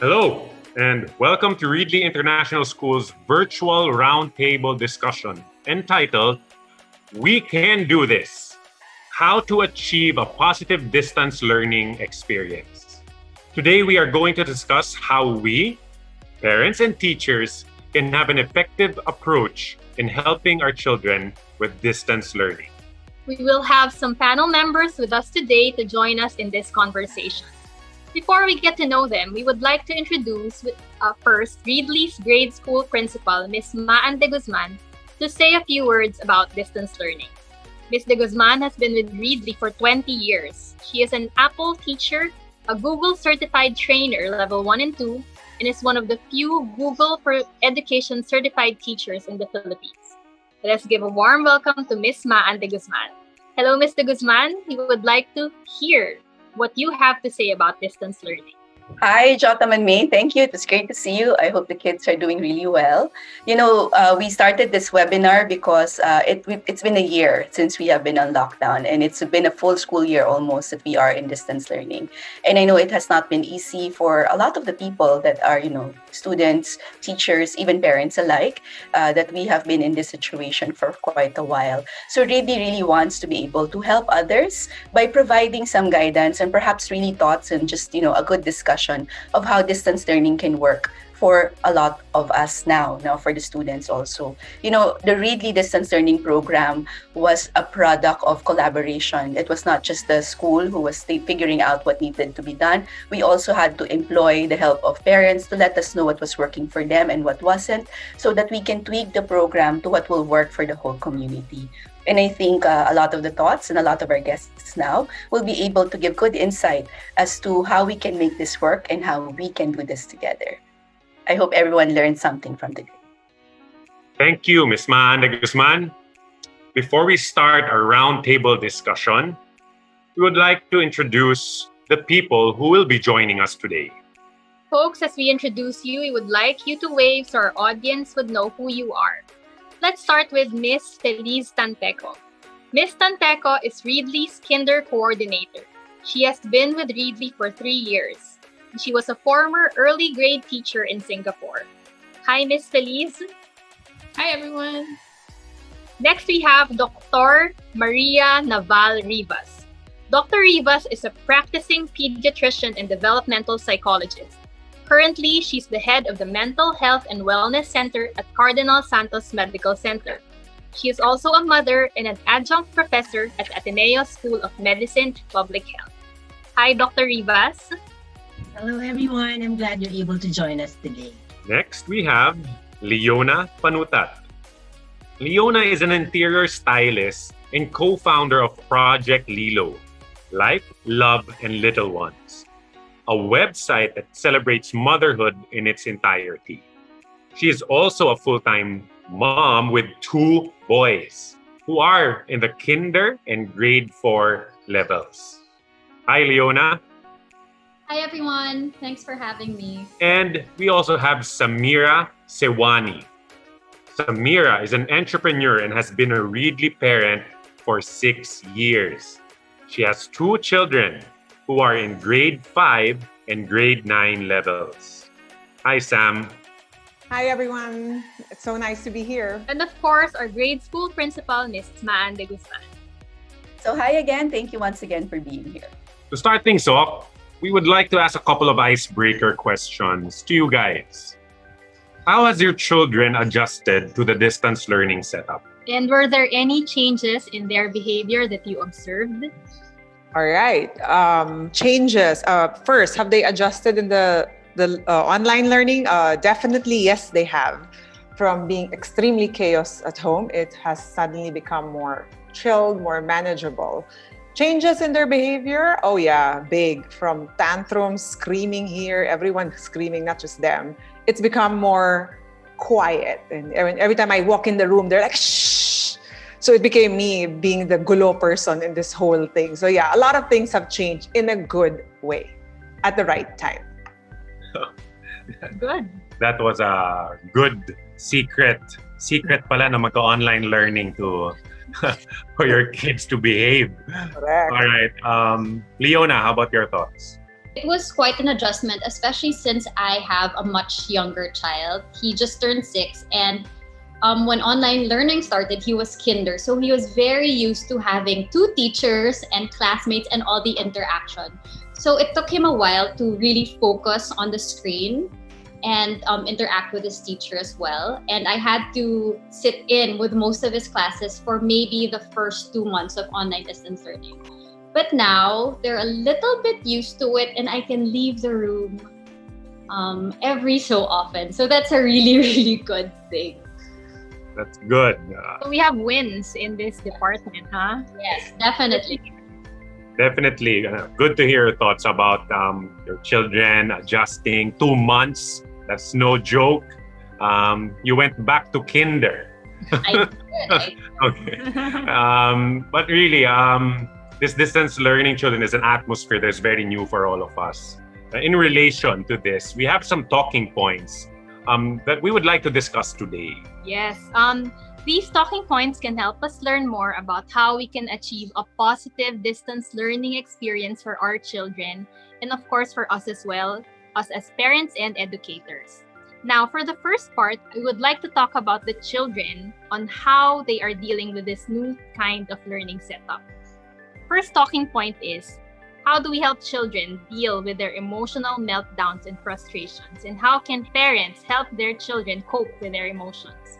Hello, and welcome to Reedley International School's virtual roundtable discussion entitled We Can Do This: How to Achieve a Positive Distance Learning Experience. Today, we are going to discuss how we, parents and teachers, can have an effective approach in helping our children with distance learning. We will have some panel members with us today to join us in this conversation. Before we get to know them, we would like to introduce first Reedley's grade school principal, Ms. Maan de Guzman, to say a few words about distance learning. Ms. de Guzman has been with Reedley for 20 years. She is an Apple teacher, a Google certified trainer level 1 and 2, and is one of the few Google for Education certified teachers in the Philippines. Let us give a warm welcome to Miss Maan de Guzman. Hello, Ms. de Guzman. We would like to hear what you have to say about distance learning. Hi, Jotam and May. Thank you. It was great to see you. I hope the kids are doing really well. We started this webinar because it's been a year since we have been on lockdown, and it's been a full school year almost that we are in distance learning. And I know it has not been easy for a lot of the people that are, students, teachers, even parents alike, that we have been in this situation for quite a while. So really, really wants to be able to help others by providing some guidance and perhaps really thoughts and just, a good discussion of how distance learning can work for a lot of us now for the students also. The Readly Distance Learning Program was a product of collaboration. It was not just the school who was figuring out what needed to be done. We also had to employ the help of parents to let us know what was working for them and what wasn't, so that we can tweak the program to what will work for the whole community. And I think a lot of the thoughts and a lot of our guests now will be able to give good insight as to how we can make this work and how we can do this together. I hope everyone learned something from today. Thank you, Ms. Maan de Guzman. Before we start our roundtable discussion, we would like to introduce the people who will be joining us today. Folks, as we introduce you, we would like you to wave so our audience would know who you are. Let's start with Miss Feliz Tanteco. Miss Tanteco is Readly's Kinder Coordinator. She has been with Readly for 3 years. She was a former early grade teacher in Singapore. Hi, Miss Feliz. Hi, everyone. Next, we have Dr. Maria Naval Rivas. Dr. Rivas is a practicing pediatrician and developmental psychologist. Currently, she's the head of the Mental Health and Wellness Center at Cardinal Santos Medical Center. She is also a mother and an adjunct professor at Ateneo School of Medicine and Public Health. Hi, Dr. Rivas. Hello, everyone. I'm glad you're able to join us today. Next, we have Leona Panutat. Leona is an interior stylist and co-founder of Project Lilo, Life, Love, and Little Ones, a website that celebrates motherhood in its entirety. She is also a full-time mom with 2 boys who are in the kinder and grade 4 levels. Hi, Leona. Hi, everyone. Thanks for having me. And we also have Samira Sewani. Samira is an entrepreneur and has been a Readly parent for 6 years. She has 2 children who are in grade 5 and grade 9 levels. Hi, Sam. Hi, everyone. It's so nice to be here. And of course, our grade school principal, Ms. Maan de Guzman. So hi again. Thank you once again for being here. To start things off, we would like to ask a couple of icebreaker questions to you guys. How has your children adjusted to the distance learning setup? And were there any changes in their behavior that you observed? All right. Changes. First, have they adjusted in the online learning? Definitely, yes, they have. From being extremely chaos at home, it has suddenly become more chilled, more manageable. Changes in their behavior? Oh yeah, big. From tantrums, screaming here, everyone screaming, not just them. It's become more quiet. And every time I walk in the room, they're like, shh. So it became me being the gulo person in this whole thing. So yeah, a lot of things have changed in a good way at the right time. Good. That was a good secret pala na magka-online learning to for your kids to behave. Correct. All right. Leona, how about your thoughts? It was quite an adjustment, especially since I have a much younger child. He just turned 6, and when online learning started, he was kinder. So he was very used to having 2 teachers and classmates and all the interaction. So it took him a while to really focus on the screen and interact with his teacher as well. And I had to sit in with most of his classes for maybe the first 2 months of online distance learning. But now they're a little bit used to it, and I can leave the room every so often. So that's a really, really good thing. That's good. So we have wins in this department, huh? Yes, definitely. Definitely. Good to hear your thoughts about your children adjusting 2 months That's no joke. You went back to kinder. I did. Okay. But really, this distance learning children is an atmosphere that's very new for all of us. In relation to this, we have some talking points that we would like to discuss today. Yes. These talking points can help us learn more about how we can achieve a positive distance learning experience for our children, and of course for us as well, us as parents and educators. Now, for the first part, I would like to talk about the children on how they are dealing with this new kind of learning setup. First talking point is, how do we help children deal with their emotional meltdowns and frustrations? And how can parents help their children cope with their emotions?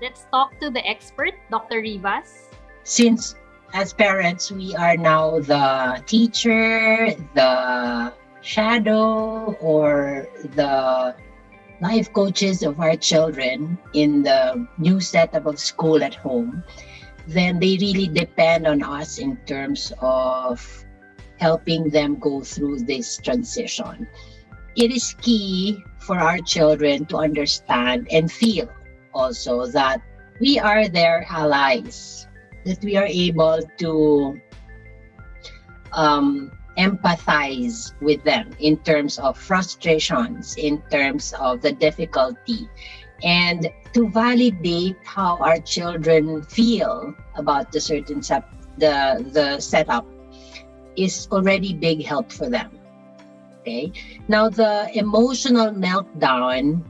Let's talk to the expert, Dr. Rivas. Since as parents, we are now the teacher, the shadow, or the life coaches of our children in the new setup of school at home, then they really depend on us in terms of helping them go through this transition. It is key for our children to understand and feel also that we are their allies, that we are able to empathize with them in terms of frustrations, in terms of the difficulty, and to validate how our children feel about the certain the setup is already big help for them. Okay. Now the emotional meltdown,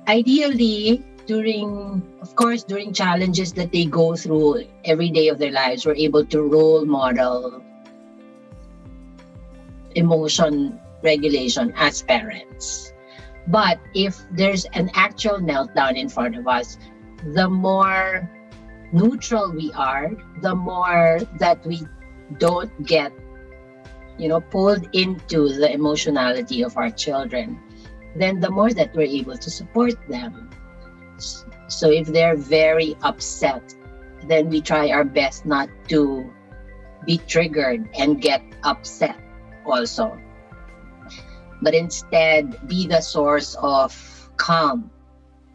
ideally during challenges that they go through every day of their lives, we're able to role model emotion regulation as parents. But if there's an actual meltdown in front of us, the more neutral we are, the more that we don't get, pulled into the emotionality of our children, then the more that we're able to support them. So if they're very upset, then we try our best not to be triggered and get upset also, but instead be the source of calm,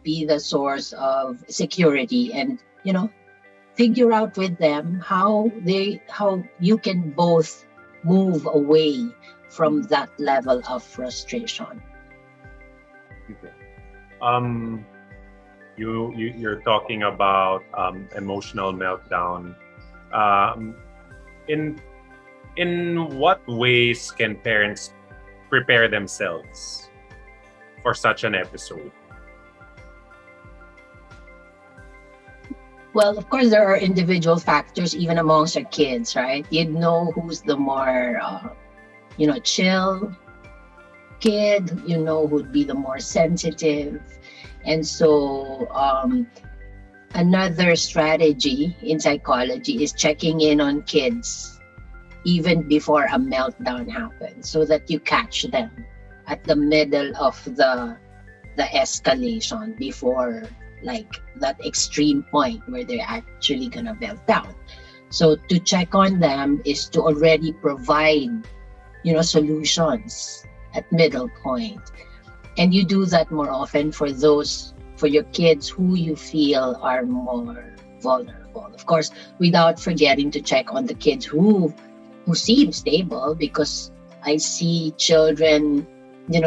be the source of security, and figure out with them how you can both move away from that level of frustration. Okay. You're talking about emotional meltdown. In what ways can parents prepare themselves for such an episode? Well, of course, there are individual factors even amongst our kids, right? You'd know who's the more, chill kid, who'd be the more sensitive. And so another strategy in psychology is checking in on kids even before a meltdown happens, so that you catch them at the middle of the escalation before that extreme point where they're actually gonna melt down. So to check on them is to already provide, solutions at middle point. And you do that more often for your kids who you feel are more vulnerable. Of course, without forgetting to check on the kids who seem stable, because I see children,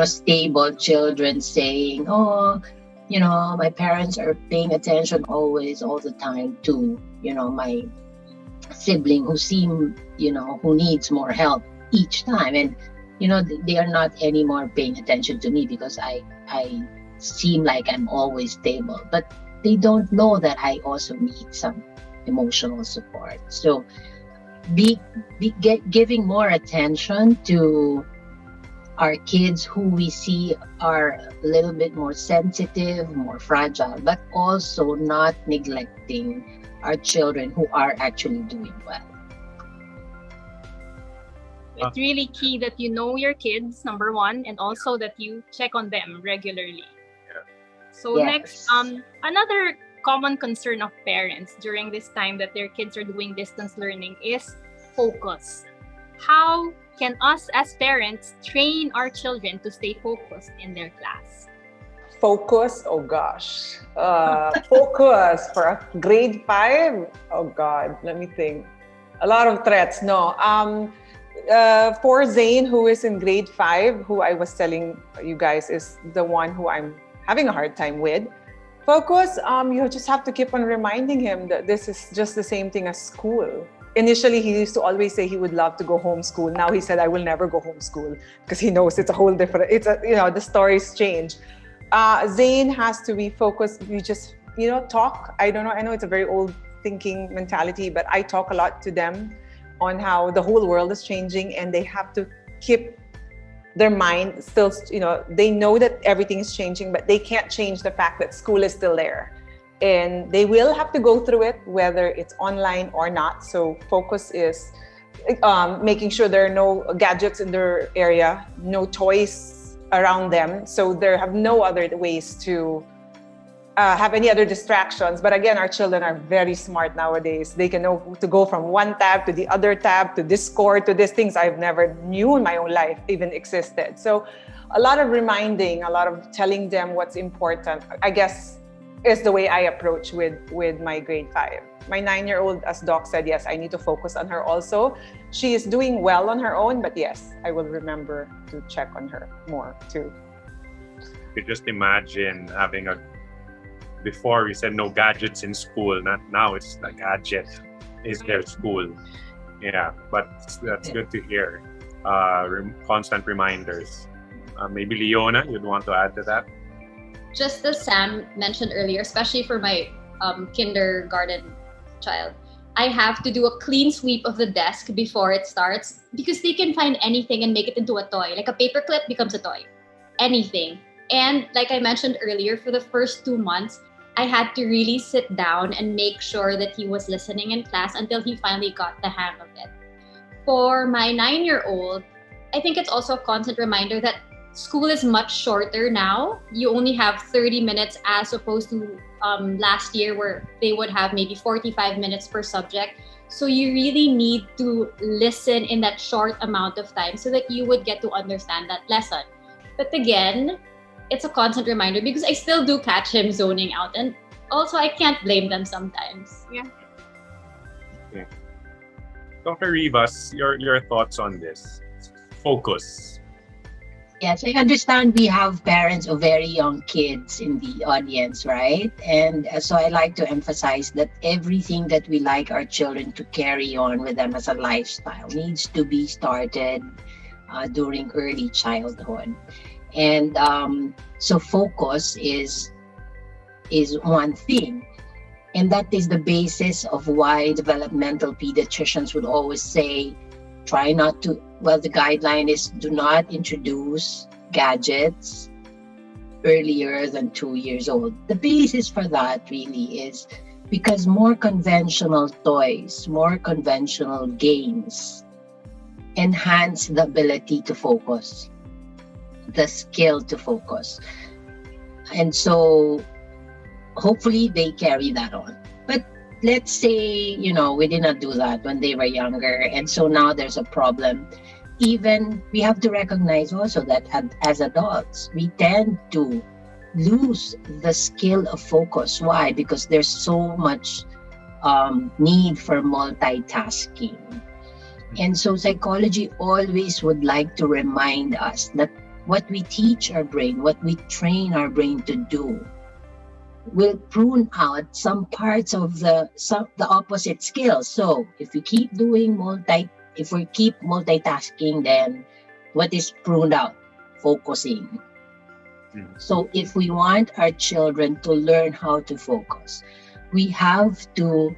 stable children saying, oh, my parents are paying attention always, all the time to, my sibling who who needs more help each time. And, they are not anymore paying attention to me because I seem like I'm always stable. But they don't know that I also need some emotional support. So giving more attention to our kids who we see are a little bit more sensitive, more fragile, but also not neglecting our children who are actually doing well. It's really key that you know your kids, number one, and also that you check on them regularly. Yeah. So next, another common concern of parents during this time that their kids are doing distance learning is focus. How can us as parents train our children to stay focused in their class? Focus, oh gosh. Focus for a grade 5? Oh God, let me think. A lot of threats, no. For Zane, who is in grade 5, who I was telling you guys is the one who I'm having a hard time with. Focus, you just have to keep on reminding him that this is just the same thing as school. Initially, he used to always say he would love to go homeschool. Now he said, I will never go homeschool because he knows it's a whole different, the stories change. Zane has to be focused. We just, talk. I don't know. I know it's a very old thinking mentality, but I talk a lot to them on how the whole world is changing and they have to keep their mind still, they know that everything is changing, but they can't change the fact that school is still there. And they will have to go through it, whether it's online or not. So focus is making sure there are no gadgets in their area, no toys around them. So they have no other ways to have any other distractions. But again, our children are very smart nowadays. They can know to go from one tab to the other tab, to Discord, to these things I've never knew in my own life even existed. So a lot of reminding, a lot of telling them what's important, I guess, is the way I approach with my grade 5. My 9-year-old, as Doc said, yes, I need to focus on her also. She is doing well on her own, but yes, I will remember to check on her more too. You just imagine having before we said no gadgets in school, now it's a gadget is their school. Yeah, but that's good to hear. Constant reminders. Maybe Leona, you'd want to add to that? Just as Sam mentioned earlier, especially for my kindergarten child, I have to do a clean sweep of the desk before it starts because they can find anything and make it into a toy. Like a paperclip becomes a toy. Anything. And like I mentioned earlier, for the first 2 months, I had to really sit down and make sure that he was listening in class until he finally got the hang of it. For my 9-year-old, I think it's also a constant reminder that school is much shorter now. You only have 30 minutes as opposed to last year where they would have maybe 45 minutes per subject. So you really need to listen in that short amount of time so that you would get to understand that lesson. But again, it's a constant reminder because I still do catch him zoning out. And also I can't blame them sometimes. Yeah. Dr. Rivas, your thoughts on this? Focus. Yes, I understand we have parents of very young kids in the audience, right? And so I like to emphasize that everything that we like our children to carry on with them as a lifestyle needs to be started during early childhood. And so focus is one thing. And that is the basis of why developmental pediatricians would always say, try not to, the guideline is do not introduce gadgets earlier than 2 years old. The basis for that really is because more conventional toys, more conventional games enhance the ability to focus, the skill to focus. And so hopefully they carry that on. But let's say, we did not do that when they were younger. And so now there's a problem. Even we have to recognize also that as adults, we tend to lose the skill of focus. Why? Because there's so much need for multitasking. And so psychology always would like to remind us that what we teach our brain, what we train our brain to do, will prune out some parts of the opposite skills. So if we keep multitasking, then what is pruned out? Focusing. So if we want our children to learn how to focus, we have to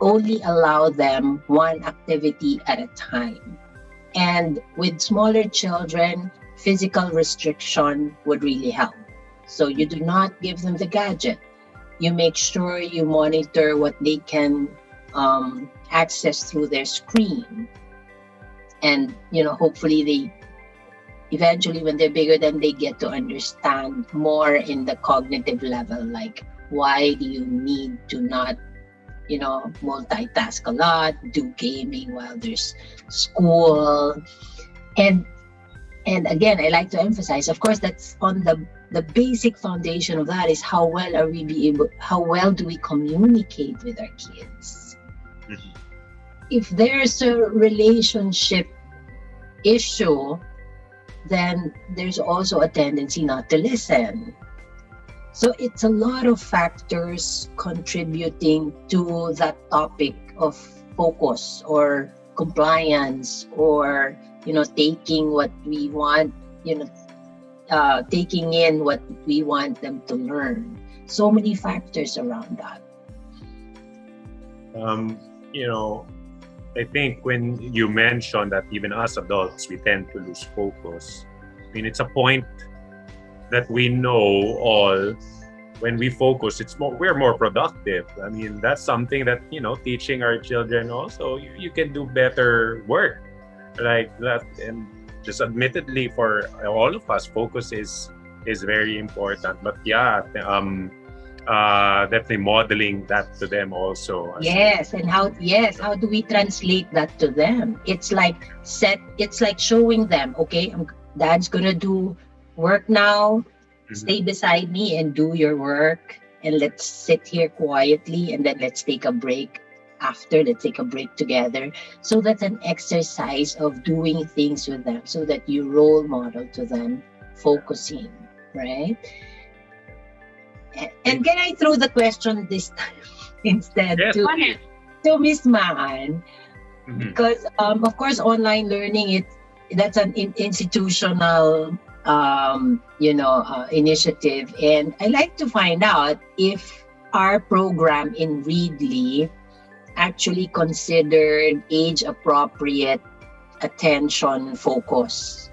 only allow them one activity at a time. And with smaller children, physical restriction would really help. So you do not give them the gadget. You make sure you monitor what they can access through their screen. And, hopefully they eventually, when they're bigger, then they get to understand more in the cognitive level, like why do you need to not multitask a lot, do gaming while there's school. And again, I like to emphasize, of course, that's on the basic foundation of that is how well do we communicate with our kids? Mhm. If there's a relationship issue, then there's also a tendency not to listen. So it's a lot of factors contributing to that topic of focus or compliance or, taking what we want, taking in what we want them to learn. So many factors around that. I think when you mention that even as adults, we tend to lose focus. I mean, it's a point that we know all. When we focus, we're more productive. I mean, that's something that, teaching our children also, you can do better work like that. And just admittedly for all of us, focus is very important. But yeah, definitely modeling that to them also. Yes, and how do we translate that to them? It's like showing them, okay, Dad's gonna do work now. Stay beside me and do your work, and let's sit here quietly, and then let's take a break after. Let's take a break together. So that's an exercise of doing things with them so that you role model to them focusing, right? And can I throw the question this time instead to Miss Maan? Because of course online learning, that's an institutional initiative, and I like to find out if our program in Readly actually considered age appropriate attention focus.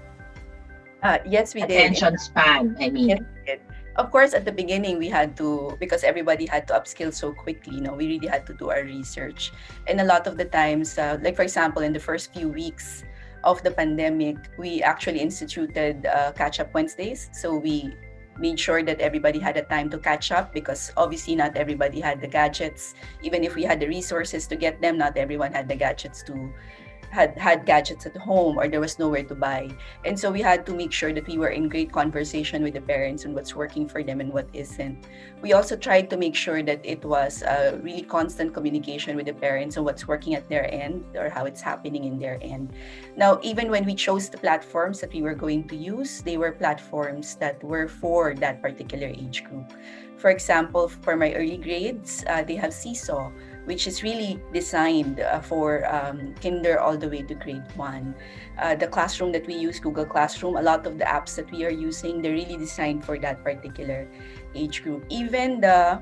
Yes, we did. Attention span, I mean. Yes, we did. Of course, at the beginning, we had to, because everybody had to upskill so quickly, we really had to do our research. And a lot of the times, like for example, in the first few weeks of the pandemic, we actually instituted Catch-Up Wednesdays. So we made sure that everybody had a time to catch up, because obviously not everybody had the gadgets. Even if we had the resources to get them, not everyone had the gadgets had gadgets at home, or there was nowhere to buy. And so we had to make sure that we were in great conversation with the parents on what's working for them and what isn't. We also tried to make sure that it was a really constant communication with the parents on what's working at their end or how it's happening in their end. Now, even when we chose the platforms that we were going to use, they were platforms that were for that particular age group. For example, for my early grades, they have Seesaw, which is really designed for kinder all the way to grade 1. The classroom that we use, Google Classroom, a lot of the apps that we are using, they're really designed for that particular age group. Even the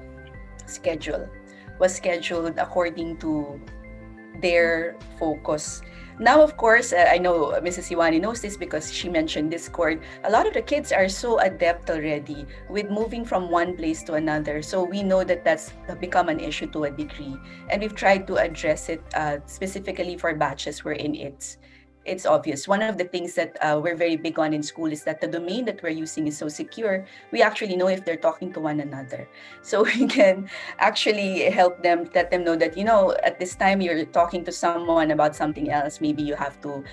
schedule was scheduled according to their focus. Now, of course, I know Mrs. Iwani knows this because she mentioned Discord. A lot of the kids are so adept already with moving from one place to another. So we know that that's become an issue to a degree. And we've tried to address it specifically for batches wherein it's obvious. One of the things that we're very big on in school is that the domain that we're using is so secure. We actually know if they're talking to one another. So we can actually help them, let them know that, at this time you're talking to someone about something else. Maybe you have to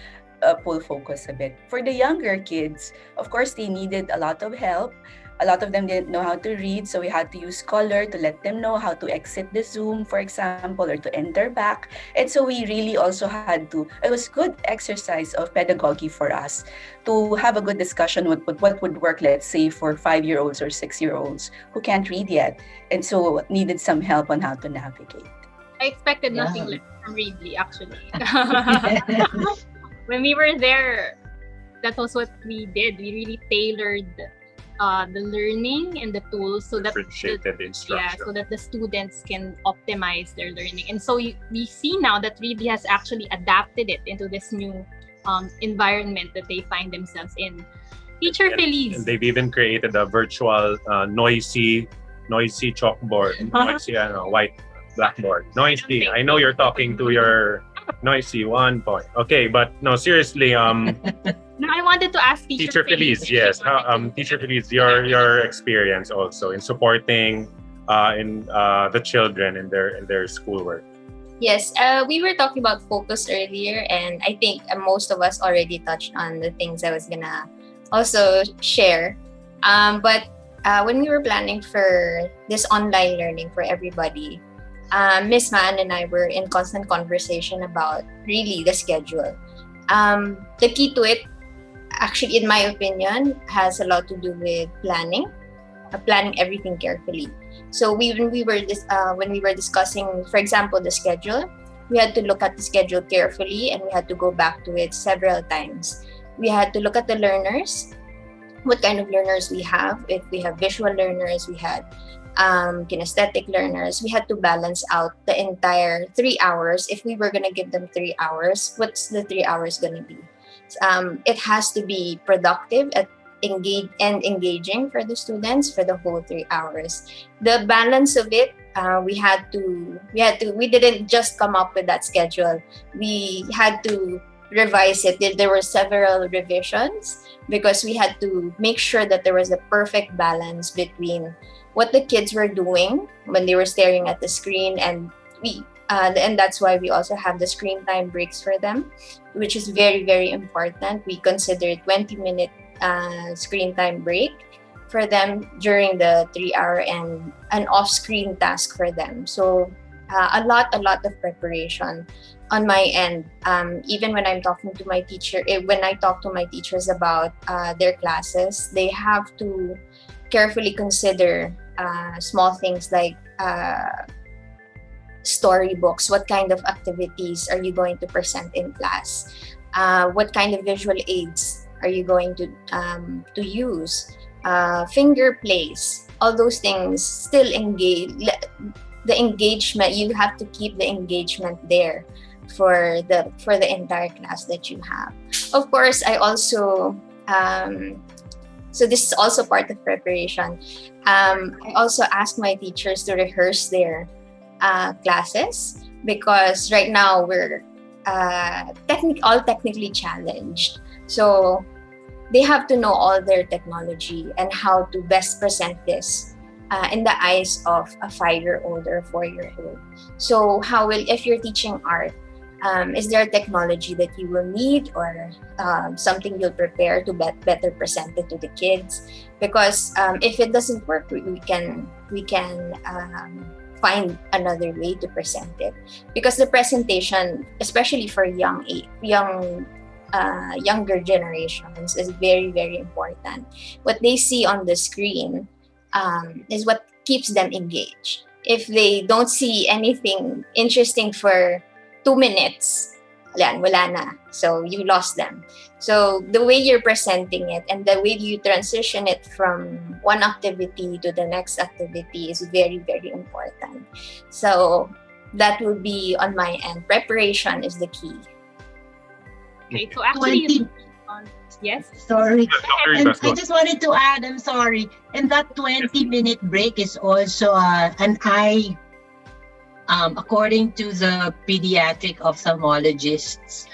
pull focus a bit. For the younger kids, of course, they needed a lot of help. A lot of them didn't know how to read, so we had to use color to let them know how to exit the Zoom, for example, or to enter back. And so we really also had to, it was good exercise of pedagogy for us to have a good discussion with what would work, let's say, for 5-year-olds or 6-year-olds who can't read yet, and so needed some help on how to navigate. I expected nothing less from Readly, actually. When we were there, that was what we did. We really tailored the learning and the tools so that so that the students can optimize their learning. And so we see now that Readly has actually adapted it into this new environment that they find themselves in. Teacher Feliz. And they've even created a virtual noisy chalkboard, noisy white blackboard. Noisy. I know you're talking to your noisy one point. Okay, but no, seriously, No, I wanted to ask Teacher Feliz, yes. Teacher Feliz, your experience also in supporting in the children in their schoolwork? Yes, we were talking about focus earlier, and I think most of us already touched on the things I was gonna also share. But when we were planning for this online learning for everybody, Miss Man and I were in constant conversation about really the schedule. The key to it, actually, in my opinion, has a lot to do with planning everything carefully. So when we were discussing, for example, the schedule, we had to look at the schedule carefully, and we had to go back to it several times. We had to look at the learners, what kind of learners we have. If we have visual learners, we had kinesthetic learners. We had to balance out the entire 3 hours. If we were going to give them 3 hours, what's the 3 hours going to be? It has to be productive engaging for the students for the whole 3 hours. The balance of it, we didn't just come up with that schedule. We had to revise it. There were several revisions because we had to make sure that there was a perfect balance between what the kids were doing when they were staring at the screen, and that's why we also have the screen time breaks for them, which is very, very important. We consider 20-minute screen time break for them during the 3 hour and an off-screen task for them. So a lot of preparation on my end. Even when I'm talking to my teacher, when I talk to my teachers about their classes, they have to carefully consider small things like storybooks. What kind of activities are you going to present in class? What kind of visual aids are you going to use? Finger plays, all those things still engage. The engagement, you have to keep the engagement there for the entire class that you have. Of course, I also so this is also part of preparation. I also ask my teachers to rehearse their classes, because right now we're all technically challenged. So they have to know all their technology and how to best present this in the eyes of a 5-year-old or a 4-year-old. So if you're teaching art, is there a technology that you will need, or something you'll prepare to better present it to the kids? Because if it doesn't work, we can find another way to present it. Because the presentation, especially for younger generations, is very, very important. What they see on the screen is what keeps them engaged. If they don't see anything interesting for 2 minutes, wala na. So you lost them. So the way you're presenting it and the way you transition it from one activity to the next activity is very, very important. So that would be on my end. Preparation is the key. Okay, so actually, yes. Sorry. Very And fast, I go. just wanted to add, I'm sorry. And that 20-minute break is also an eye, according to the pediatric ophthalmologist's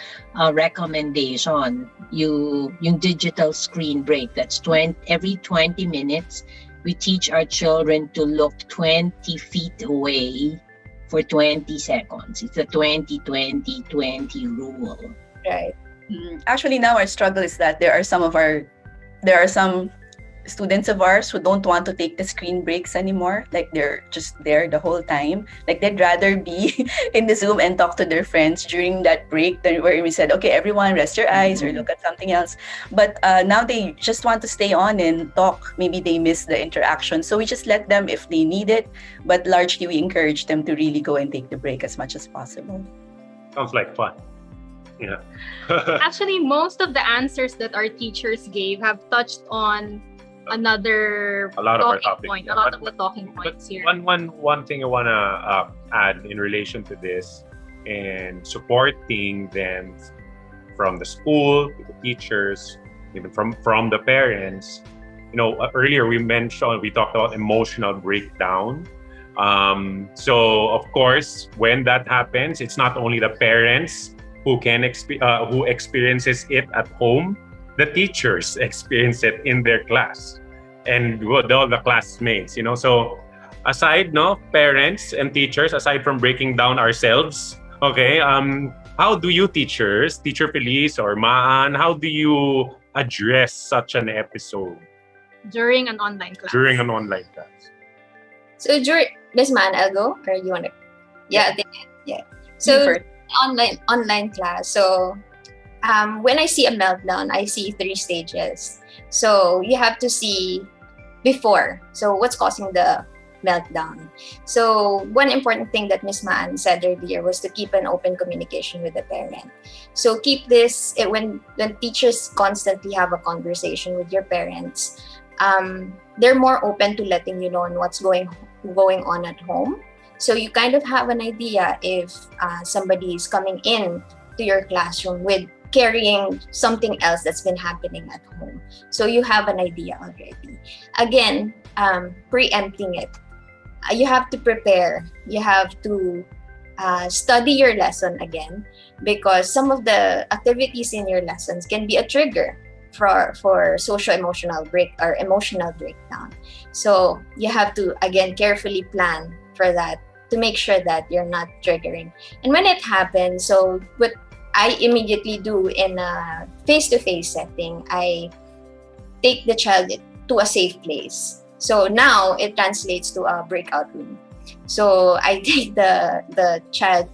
recommendation, yung digital screen break, that's every 20 minutes, we teach our children to look 20 feet away for 20 seconds. It's a 20-20-20 rule. Right. Actually, now our struggle is that there are some students of ours who don't want to take the screen breaks anymore. Like, they're just there the whole time. Like, they'd rather be in the Zoom and talk to their friends during that break than where we said, okay, everyone rest your eyes or look at something else. But now they just want to stay on and talk. Maybe they miss the interaction. So we just let them if they need it. But largely, we encourage them to really go and take the break as much as possible. Sounds like fun. Yeah. Actually, most of the answers that our teachers gave have touched on a lot of our topics, point, yeah. a lot of the talking points here. One thing I wanna add in relation to this and supporting them from the school, to the teachers, even from the parents. Earlier we talked about emotional breakdown. So of course, when that happens, it's not only the parents who experiences it at home. The teachers experience it in their class and all the classmates. So aside, no, parents and teachers, aside from breaking down ourselves, okay, how do you teachers, Teacher Felice or Maan, how do you address such an episode During an online class. during an online class? So during Miss Man, I'll go, or you wanna? Yeah, yeah. So first. online class. So when I see a meltdown, I see 3 stages. So you have to see before. So what's causing the meltdown? So one important thing that Miss Maan said earlier was to keep an open communication with the parent. So keep this when teachers constantly have a conversation with your parents, they're more open to letting you know on what's going on at home. So you kind of have an idea if somebody is coming in to your classroom with carrying something else that's been happening at home. So you have an idea already. Again, preempting it. You have to prepare. You have to study your lesson again, because some of the activities in your lessons can be a trigger for emotional breakdown. So you have to again carefully plan for that to make sure that you're not triggering. And when it happens, so what I immediately do in a face-to-face setting, I take the child to a safe place. So now it translates to a breakout room. So I take the child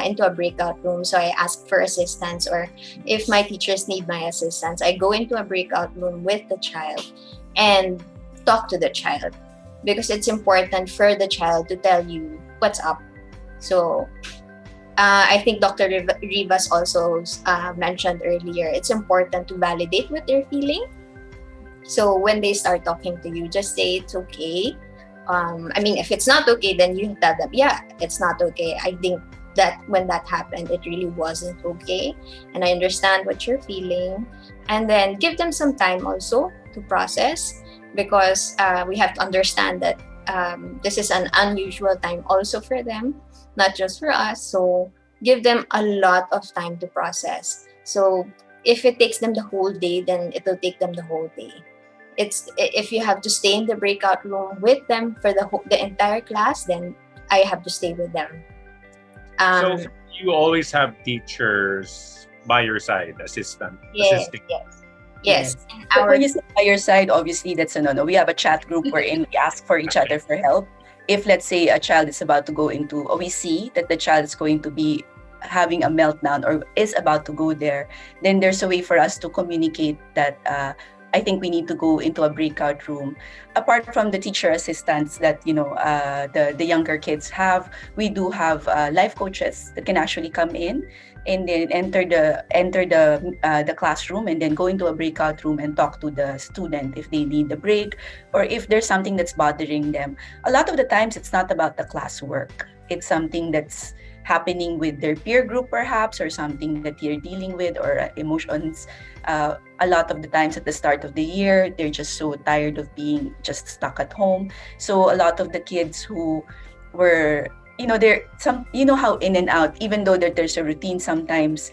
into a breakout room. So I ask for assistance, or if my teachers need my assistance, I go into a breakout room with the child and talk to the child, because it's important for the child to tell you what's up. So I think Dr. Rivas also mentioned earlier, it's important to validate what they're feeling. So when they start talking to you, just say it's okay. If it's not okay, then you tell them, yeah, it's not okay. I think that when that happened, it really wasn't okay. And I understand what you're feeling. And then give them some time also to process, because we have to understand that this is an unusual time also for them, not just for us. So give them a lot of time to process. So if it takes them the whole day, then it will take them the whole day. If you have to stay in the breakout room with them for the entire class, then I have to stay with them. So you always have teachers by your side, assisting. Yes. So when you say by your side, obviously that's a no-no. We have a chat group wherein we ask for each other for help. If let's say a child is about to go into, or we see that the child is going to be having a meltdown or is about to go there, then there's a way for us to communicate that I think we need to go into a breakout room. Apart from the teacher assistants that the younger kids have, we do have life coaches that can actually come in and then enter the classroom and then go into a breakout room and talk to the student if they need the break or if there's something that's bothering them. A lot of the times it's not about the classwork. It's something that's happening with their peer group perhaps, or something that you're dealing with, or emotions. A lot of the times at the start of the year, they're just so tired of being just stuck at home. So a lot of the kids who were, how in and out, even though there's a routine, sometimes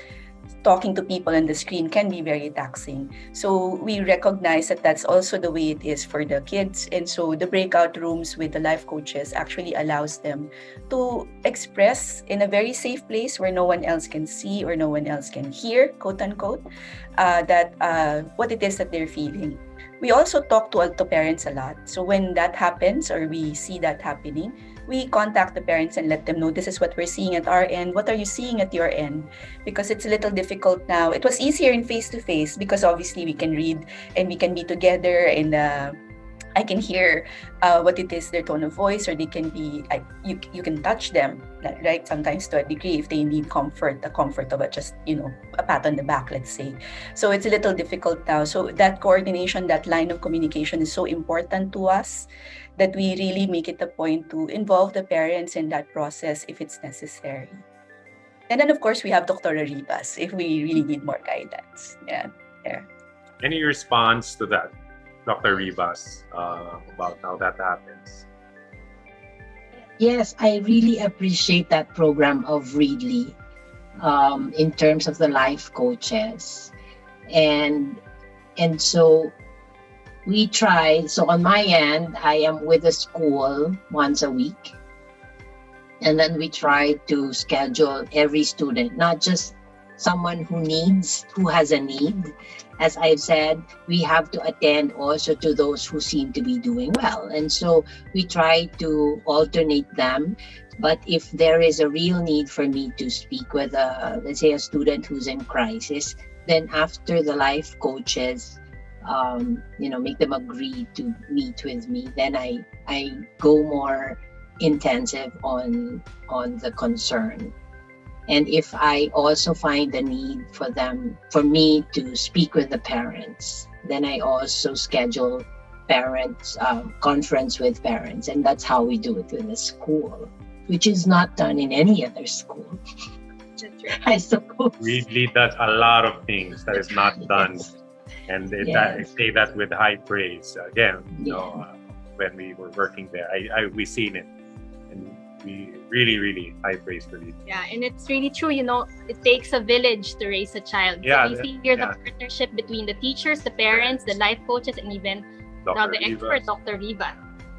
talking to people on the screen can be very taxing. So we recognize that that's also the way it is for the kids. And so the breakout rooms with the life coaches actually allows them to express in a very safe place where no one else can see or no one else can hear, quote unquote, what it is that they're feeling. We also talk to parents a lot. So when that happens or we see that happening, we contact the parents and let them know this is what we're seeing at our end. What are you seeing at your end? Because it's a little difficult now. It was easier in face-to-face because obviously we can read and we can be together and I can hear what it is, their tone of voice, or they can be, you can touch them, right? Sometimes to a degree if they need comfort, the comfort of just, a pat on the back, let's say. So it's a little difficult now. So that coordination, that line of communication is so important to us that we really make it a point to involve the parents in that process if it's necessary. And then, of course, we have Dr. Rivas if we really need more guidance. Yeah. Any response to that, Dr. Rivas, about how that happens? Yes, I really appreciate that program of Readly in terms of the life coaches. And so we try, so on my end, I am with the school once a week. And then we try to schedule every student, not just someone who has a need. As I've said, we have to attend also to those who seem to be doing well. And so we try to alternate them. But if there is a real need for me to speak with let's say a student who's in crisis, then after the life coaches, make them agree to meet with me, then I go more intensive on the concern. And if I also find the need for me to speak with the parents, then I also schedule parents conference with parents, and that's how we do it in the school, which is not done in any other school. That's right. I suppose. Readly does a lot of things that is not done, and I say that with high praise. Again, when we were working there, we seen it, and we really high praise for it. Yeah, and it's really true. It takes a village to raise a child. Yeah, So we see here the partnership between the teachers, the parents, the life coaches, and even now the expert, Dr. Riva.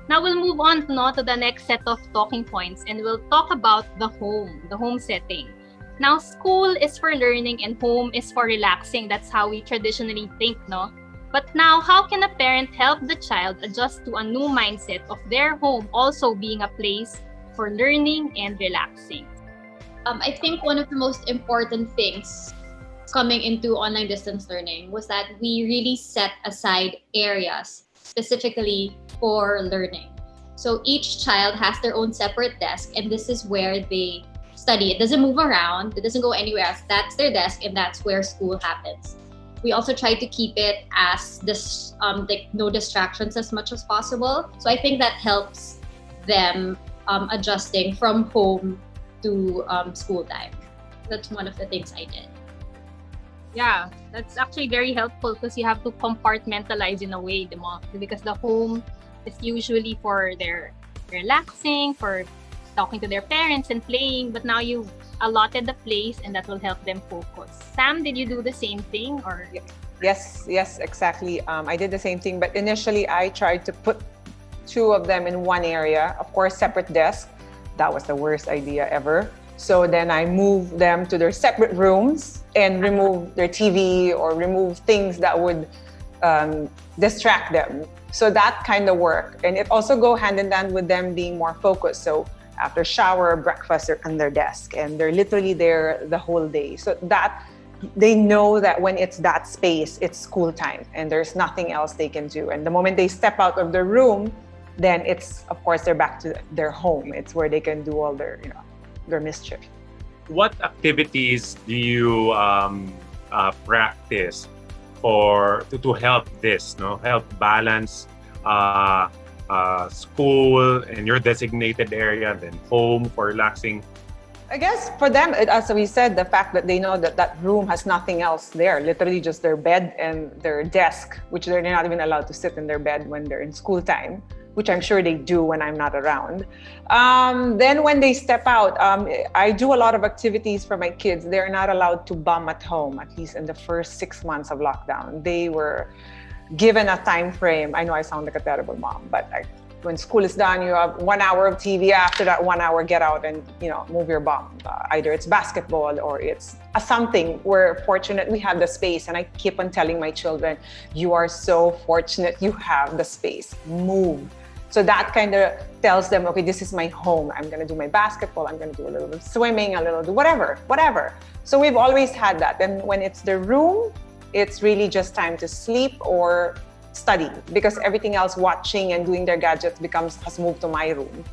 Now we'll move on to the next set of talking points, and we'll talk about the home setting. Now, school is for learning and home is for relaxing. That's how we traditionally think, no? But now, how can a parent help the child adjust to a new mindset of their home also being a place for learning and relaxing? I think one of the most important things coming into online distance learning was that we really set aside areas specifically for learning. So each child has their own separate desk, and this is where they study. It doesn't move around, it doesn't go anywhere else. That's their desk, and that's where school happens. We also try to keep it as this no distractions as much as possible. So I think that helps them adjusting from home to school time. That's one of the things I did. Yeah, that's actually very helpful because you have to compartmentalize in a way, because the home is usually for their relaxing, for talking to their parents and playing, but now you've allotted the place and that will help them focus. Sam, did you do the same thing? Or Yes, exactly. I did the same thing, but initially I tried to put two of them in one area, of course, separate desks. That was the worst idea ever. So then I moved them to their separate rooms and remove their TV or remove things that would distract them. So that kind of worked. And it also go hand in hand with them being more focused. So after shower, breakfast, they're on their desk and they're literally there the whole day. So that they know that when it's that space, it's school time and there's nothing else they can do. And the moment they step out of their room, then it's, of course, they're back to their home. It's where they can do all their mischief. What activities do you practice to help this, help balance school and your designated area, then home for relaxing? I guess for them, as we said, the fact that they know that room has nothing else there, literally just their bed and their desk, which they're not even allowed to sit in their bed when they're in school time, which I'm sure they do when I'm not around. Then when they step out, I do a lot of activities for my kids. They're not allowed to bum at home, at least in the first 6 months of lockdown. They were given a time frame. I know I sound like a terrible mom, but when school is done, you have 1 hour of TV. After that 1 hour, get out and move your bum. Either it's basketball or it's something. We're fortunate we have the space, and I keep on telling my children, you are so fortunate you have the space. Move. So that kind of tells them, okay, this is my home. I'm gonna do my basketball. I'm gonna do a little bit of swimming, a little do whatever. So we've always had that. And when it's the room, it's really just time to sleep or study, because everything else, watching and doing their gadgets, has moved to my room.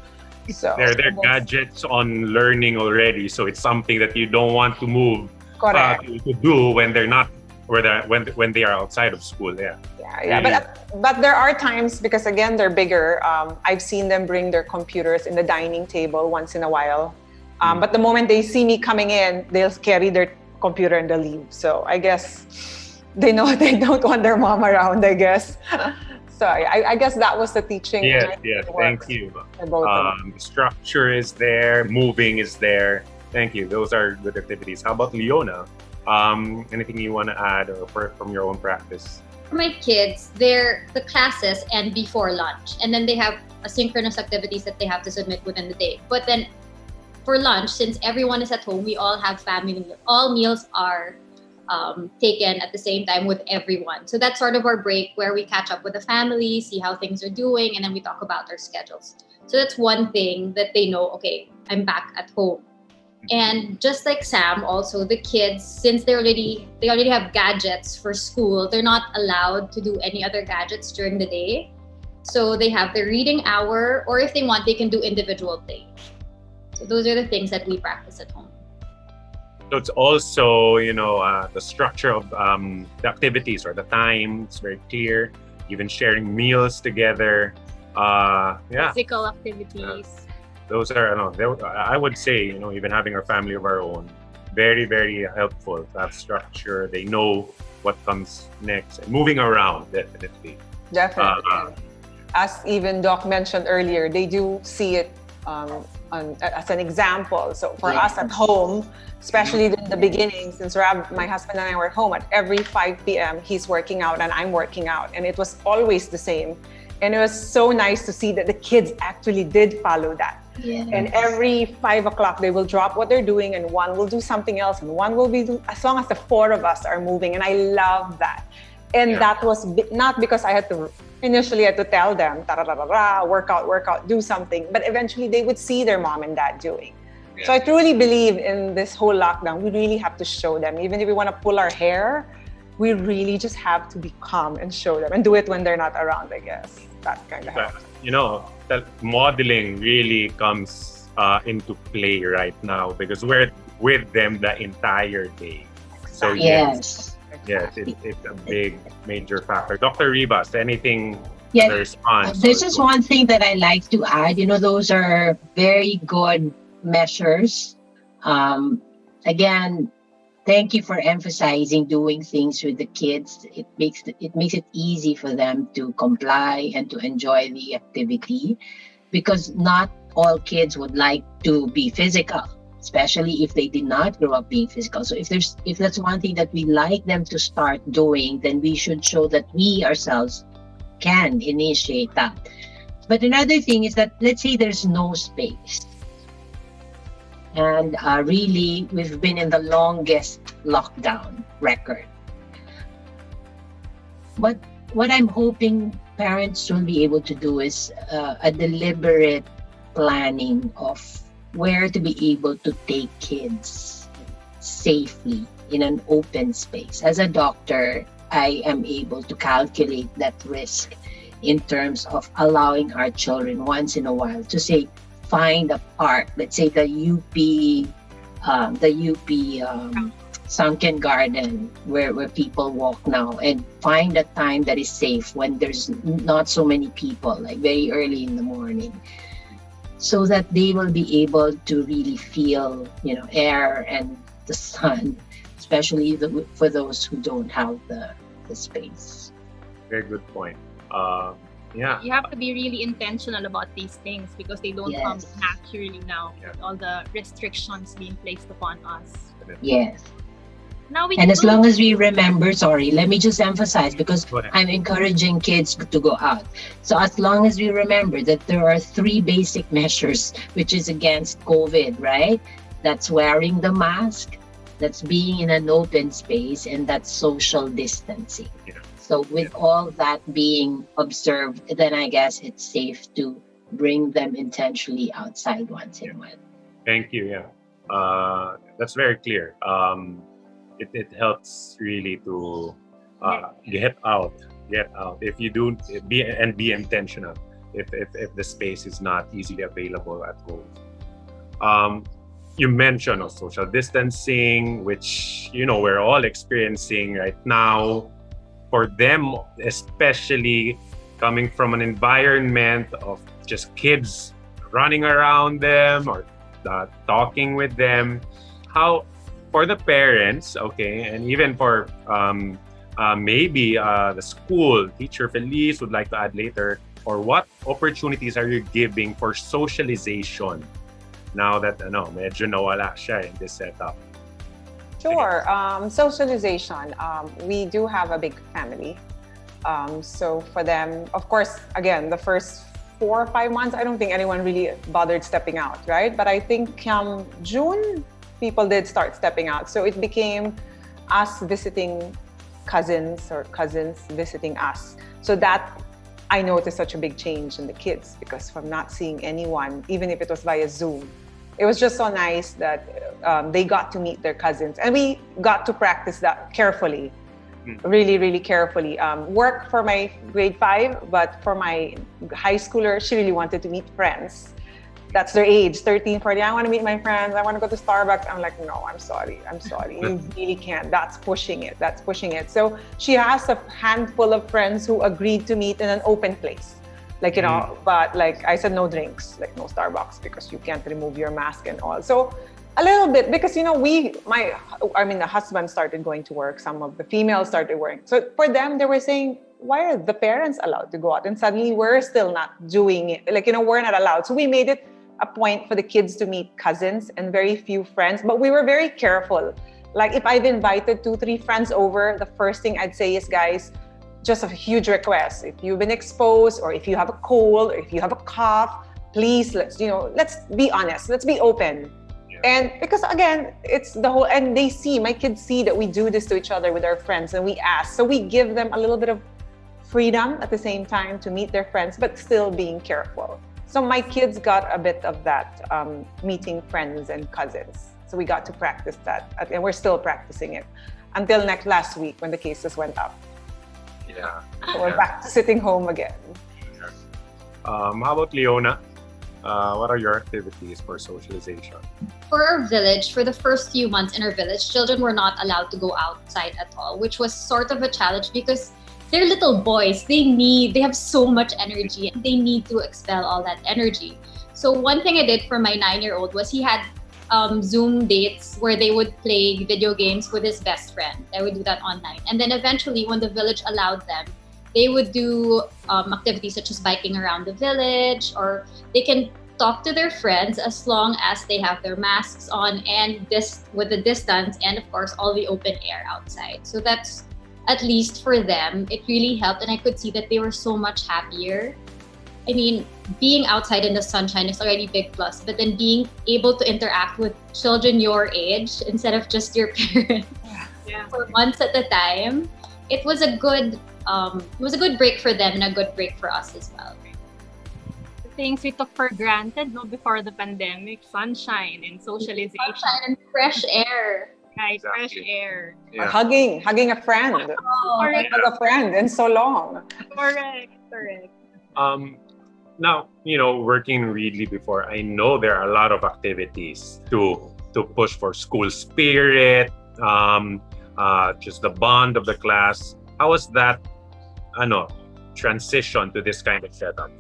So their gadgets on learning already, so it's something that you don't want to move to do when they're not, when they are outside of school. But there are times, because again they're bigger, I've seen them bring their computers in the dining table once in a while, but the moment they see me coming in, they'll carry their computer and they'll leave. So I guess they know they don't want their mom around, I guess. So I guess that was the teaching. Yes, thank you. The structure is there, moving is there. Thank you. Those are good activities. How about Leona? Anything you want to add from your own practice? for my kids, the classes end before lunch, and then they have asynchronous activities that they have to submit within the day. But then for lunch, since everyone is at home, we all have family meals. All meals are taken at the same time with everyone. So that's sort of our break where we catch up with the family, see how things are doing, and then we talk about our schedules. So that's one thing that they know, okay, I'm back at home. And just like Sam, also the kids, since they already have gadgets for school, they're not allowed to do any other gadgets during the day. So they have their reading hour, or if they want, they can do individual play. So those are the things that we practice at home. So it's also, the structure of the activities or the time. It's very clear. Even sharing meals together. Physical activities. Those are, I would say, even having our family of our own, very, very helpful to have structure. They know what comes next. And moving around, definitely. Definitely. As even Doc mentioned earlier, they do see it as an example. So for us at home, especially in the beginning, since my husband and I were home, at every 5 p.m. he's working out and I'm working out. And it was always the same. And it was so nice to see that the kids actually did follow that. Yes. And every 5 o'clock, they will drop what they're doing and one will do something else and one will be, as long as the 4 of us are moving. And I love that. And that was not because I had to tell them, work out, do something. But eventually they would see their mom and dad doing. Yeah. So I truly believe in this whole lockdown, we really have to show them. Even if we want to pull our hair, we really just have to be calm and show them and do it when they're not around, I guess. That kind of helps. That modeling really comes into play right now because we're with them the entire day. So yes, it's a big major factor. Dr. Ribas, anything to respond? This is one thing that I like to add. Those are very good measures. Again, thank you for emphasizing doing things with the kids. It makes it easy for them to comply and to enjoy the activity, because not all kids would like to be physical, especially if they did not grow up being physical. So if that's one thing that we like them to start doing, then we should show that we ourselves can initiate that. But another thing is that, let's say there's no space. And really, we've been in the longest lockdown record. But what I'm hoping parents will be able to do is a deliberate planning of where to be able to take kids safely in an open space. As a doctor, I am able to calculate that risk in terms of allowing our children once in a while to say, find a park, let's say the UP Sunken Garden where people walk now, and find a time that is safe when there's not so many people, like very early in the morning, so that they will be able to really feel, air and the sun, especially for those who don't have the space. Very good point. You have to be really intentional about these things because they don't come naturally now with all the restrictions being placed upon us. Yes. Now and as long as we remember, let me just emphasize, because I'm encouraging kids to go out. So as long as we remember that there are 3 basic measures which is against COVID, right? That's wearing the mask, that's being in an open space, and that's social distancing. Yeah. So with all that being observed, then I guess it's safe to bring them intentionally outside once in a while. Thank you. Yeah, that's very clear. It helps really to get out. If you do be intentional. If the space is not easily available at home. You mentioned social distancing, which we're all experiencing right now. For them, especially coming from an environment of just kids running around them or talking with them, how for the parents, and even for maybe the school, Teacher Feliz would like to add later, or what opportunities are you giving for socialization now that medyo nawala siya in this setup? Sure. Socialization. We do have a big family. So for them, of course, again, the first 4 or 5 months, I don't think anyone really bothered stepping out, right? But I think June, people did start stepping out. So it became us visiting cousins or cousins visiting us. So that I noticed such a big change in the kids, because from not seeing anyone, even if it was via Zoom, it was just so nice that they got to meet their cousins, and we got to practice that carefully, really, really carefully. Work for my grade 5, but for my high schooler, she really wanted to meet friends. That's their age, 13, 14. I want to meet my friends. I want to go to Starbucks. I'm like, no, I'm sorry. You really can't. That's pushing it. So she has a handful of friends who agreed to meet in an open place. Like, but like I said, no drinks, like no Starbucks, because you can't remove your mask and all. So a little bit, because, the husband started going to work. Some of the females started working. So for them, they were saying, why are the parents allowed to go out? And suddenly we're still not doing it. Like, we're not allowed. So we made it a point for the kids to meet cousins and very few friends, but we were very careful. Like, if I've invited 2-3 friends over, the first thing I'd say is, guys, just a huge request. If you've been exposed, or if you have a cold, or if you have a cough, please, let's be honest, let's be open. Yeah. And because again, it's the whole, and my kids see that we do this to each other with our friends, and we ask. So we give them a little bit of freedom at the same time to meet their friends, but still being careful. So my kids got a bit of that, meeting friends and cousins. So we got to practice that, and we're still practicing it until last week when the cases went up. Yeah. So we're back to sitting home again. How about Leona? What are your activities for socialization? For our village, for the first few months in our village, children were not allowed to go outside at all, which was sort of a challenge because they're little boys. They have so much energy, and they need to expel all that energy. So one thing I did for my 9-year-old was he had Zoom dates where they would play video games with his best friend. They would do that online. And then eventually, when the village allowed them, they would do activities such as biking around the village, or they can talk to their friends as long as they have their masks on and this with the distance, and of course, all the open air outside. So that's, at least for them, it really helped, and I could see that they were so much happier. I mean, being outside in the sunshine is already a big plus, but then being able to interact with children your age instead of just your parents for months at a time, it was a good break for them and a good break for us as well. The things we took for granted before the pandemic, sunshine and socialization. Sunshine and fresh air. Right, fresh air. Yeah. Or hugging a friend. Correct. Hug a friend in so long. Correct. Now, working in Readly before, I know there are a lot of activities to push for school spirit, just the bond of the class. How was that, transition to this kind of setup?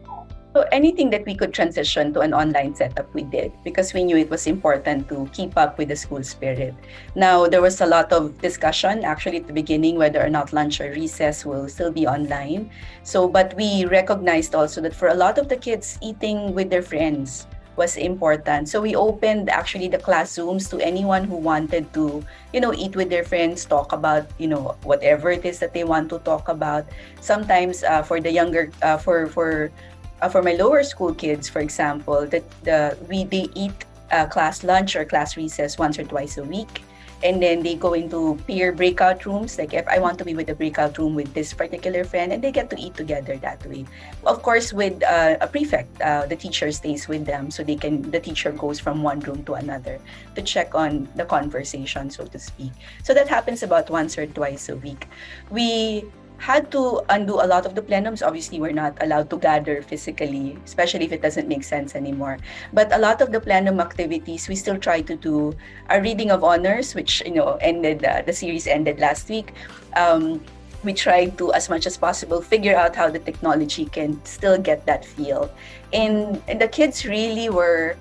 So anything that we could transition to an online setup, we did, because we knew it was important to keep up with the school spirit. Now, there was a lot of discussion actually at the beginning whether or not lunch or recess will still be online. But we recognized also that for a lot of the kids, eating with their friends was important. So we opened actually the class Zooms to anyone who wanted to, eat with their friends, talk about, whatever it is that they want to talk about. Sometimes for the younger, for my lower school kids, for example, they eat class lunch or class recess once or twice a week, and then they go into peer breakout rooms. Like if I want to be with a breakout room with this particular friend, and they get to eat together that way. Of course, with a prefect, the teacher stays with them, so the teacher goes from one room to another to check on the conversation, so to speak. So that happens about once or twice a week. We had to undo a lot of the plenums. Obviously, we're not allowed to gather physically, especially if it doesn't make sense anymore. But a lot of the plenum activities, we still try to do. Our reading of honors, which ended, the series ended last week. We tried to, as much as possible, figure out how the technology can still get that feel. And the kids really were.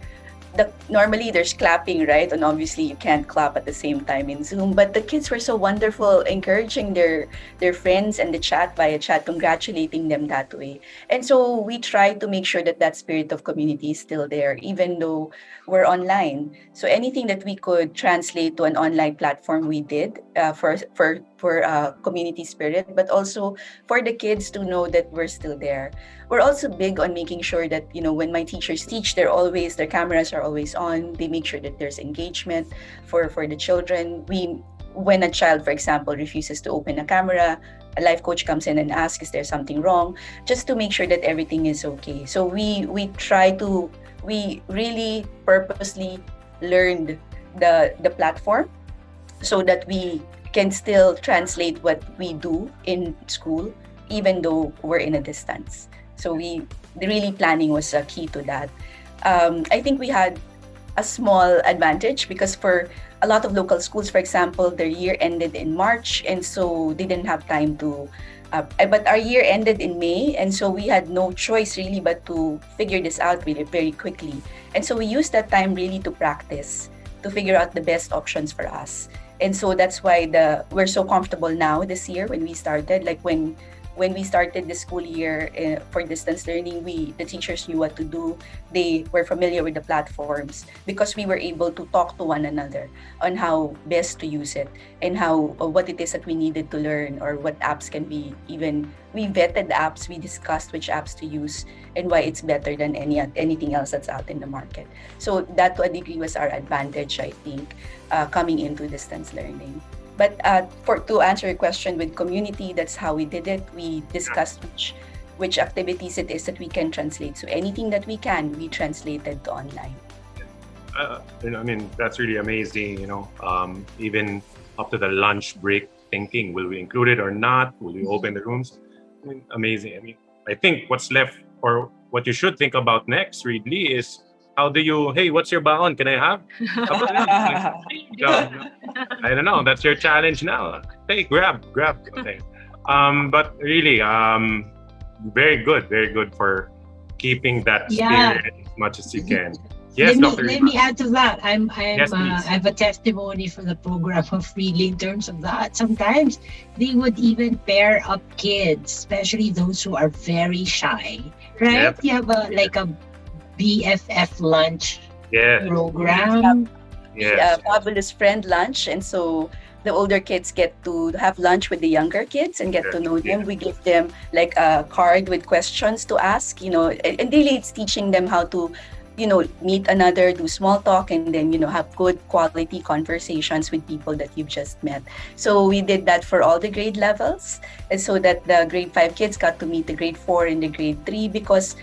Normally there's clapping, right? And obviously you can't clap at the same time in Zoom, but the kids were so wonderful, encouraging their friends and the chat via chat, congratulating them that way. And so we try to make sure that spirit of community is still there, even though we're online. So anything that we could translate to an online platform, we did for community spirit, but also for the kids to know that we're still there. We're also big on making sure that, when my teachers teach, their cameras are always on. They make sure that there's engagement for the children. When a child, for example, refuses to open a camera, a life coach comes in and asks, is there something wrong? Just to make sure that everything is okay. So we really purposely learned the platform so that we can still translate what we do in school, even though we're in a distance. So the really planning was a key to that. I think we had a small advantage because for a lot of local schools, for example, their year ended in March, and so they didn't have time to. But our year ended in May, and so we had no choice really but to figure this out really very quickly. And so we used that time really to practice, to figure out the best options for us. And so that's why we're so comfortable now this year when we started. Like when we started the school year for distance learning, the teachers knew what to do. They were familiar with the platforms because we were able to talk to one another on how best to use it and what it is that we needed to learn or what apps can be even. We vetted the apps, we discussed which apps to use and why it's better than anything else that's out in the market. So that to a degree was our advantage, I think, coming into distance learning. But to answer your question with community, that's how we did it. We discussed which activities it is that we can translate. So anything that we can, we translated to online. That's really amazing. Even up to the lunch break thinking, will we include it or not? Will we open the rooms? Amazing. I think what's left or what you should think about next, really, is how do you, hey, what's your baon? Can I have? I don't know. That's your challenge now. Hey, grab. Okay. But really, very good for keeping that spirit as much as you can. Yes, let me add to that. I Please. have a testimony for the program of Freely in terms of that. Sometimes they would even pair up kids, especially those who are very shy, right? Yep. You have a BFF lunch Yes. program. Yes. Fabulous friend lunch, and so the older kids get to have lunch with the younger kids and get to know them. We give them like a card with questions to ask, and really it's teaching them how to, meet another, do small talk, and then, have good quality conversations with people that you've just met. So we did that for all the grade levels, and so that the grade 5 kids got to meet the grade 4 and the grade 3 because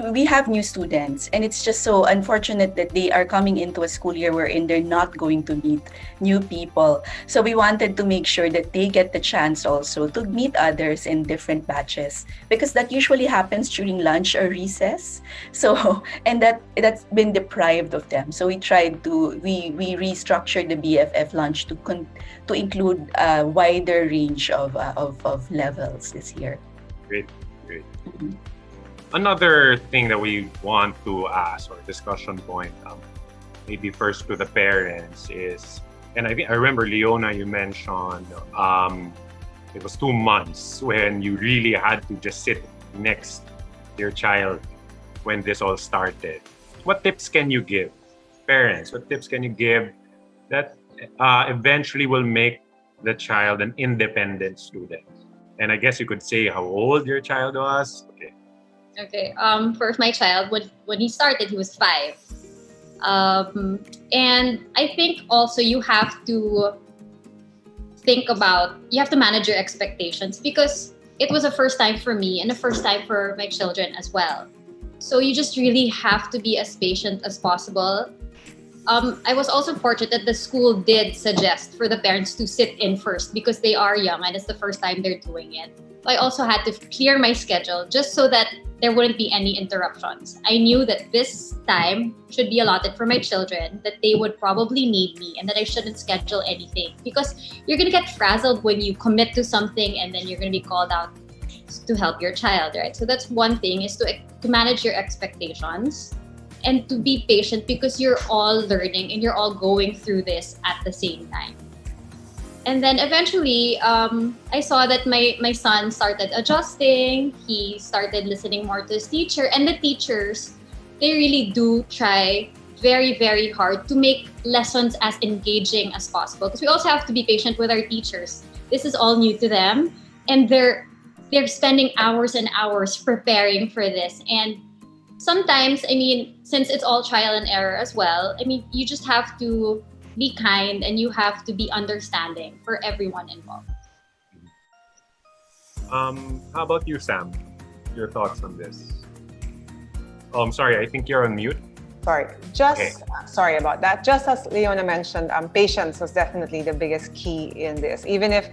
we have new students, and it's just so unfortunate that they are coming into a school year wherein they're not going to meet new people. So we wanted to make sure that they get the chance also to meet others in different batches, because that usually happens during lunch or recess. So, and that's been deprived of them. So we restructured the BFF lunch to include a wider range of levels this year. Great. Another thing that we want to ask or discussion point, maybe first to the parents is, and I remember Leona, you mentioned it was 2 months when you really had to just sit next to your child when this all started. What tips can you give parents? What tips can you give that eventually will make the child an independent student? And I guess you could say how old your child was. Okay. For my child, when he started, he was 5. And I think also you have to manage your expectations, because it was a first time for me and a first time for my children as well. So you just really have to be as patient as possible. I was also fortunate that the school did suggest for the parents to sit in first because they are young and it's the first time they're doing it. I also had to clear my schedule just so that there wouldn't be any interruptions. I knew that this time should be allotted for my children, that they would probably need me, and that I shouldn't schedule anything, because you're going to get frazzled when you commit to something and then you're going to be called out to help your child, right? So that's one thing, is to manage your expectations and to be patient, because you're all learning and you're all going through this at the same time. And then eventually, I saw that my son started adjusting. He started listening more to his teacher. And the teachers, they really do try very, very hard to make lessons as engaging as possible. Because we also have to be patient with our teachers. this is all new to them, and they're spending hours and hours preparing for this. And sometimes, I mean, since it's all trial and error as well, I mean, you just have to be kind and you have to be understanding for everyone involved. How about you, Sam? Your thoughts on this? Oh, I'm sorry. I think you're on mute. Sorry about that. Just as Leona mentioned, patience was definitely the biggest key in this. Even if,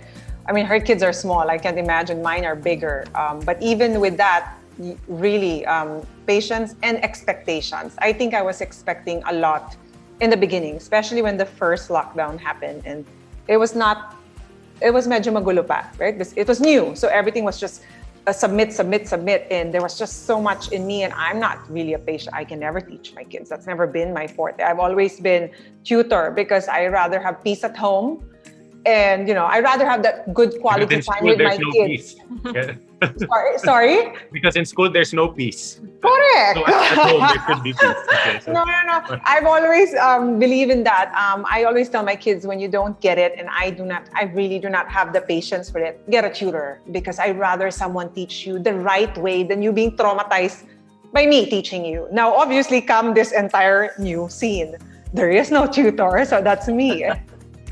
I mean, her kids are small. I can't imagine mine are bigger. But even with that, really, patience and expectations. I think I was expecting a lot in the beginning, especially when the first lockdown happened. And it was medyo magulo pa, right? It was new. So everything was just submit. And there was just so much in me. And I'm not really a patient. I can never teach my kids. That's never been my forte. I've always been tutor because I rather have peace at home. And, you know, I'd rather have that good quality time with my kids. Sorry? Because in school, there's no peace. Correct. So at home, there could be peace. Okay, so. No. I've always believe in that. I always tell my kids, when you don't get it, and I really do not have the patience for it, get a tutor. Because I'd rather someone teach you the right way than you being traumatized by me teaching you. Now, obviously, come this entire new scene. There is no tutor, so that's me.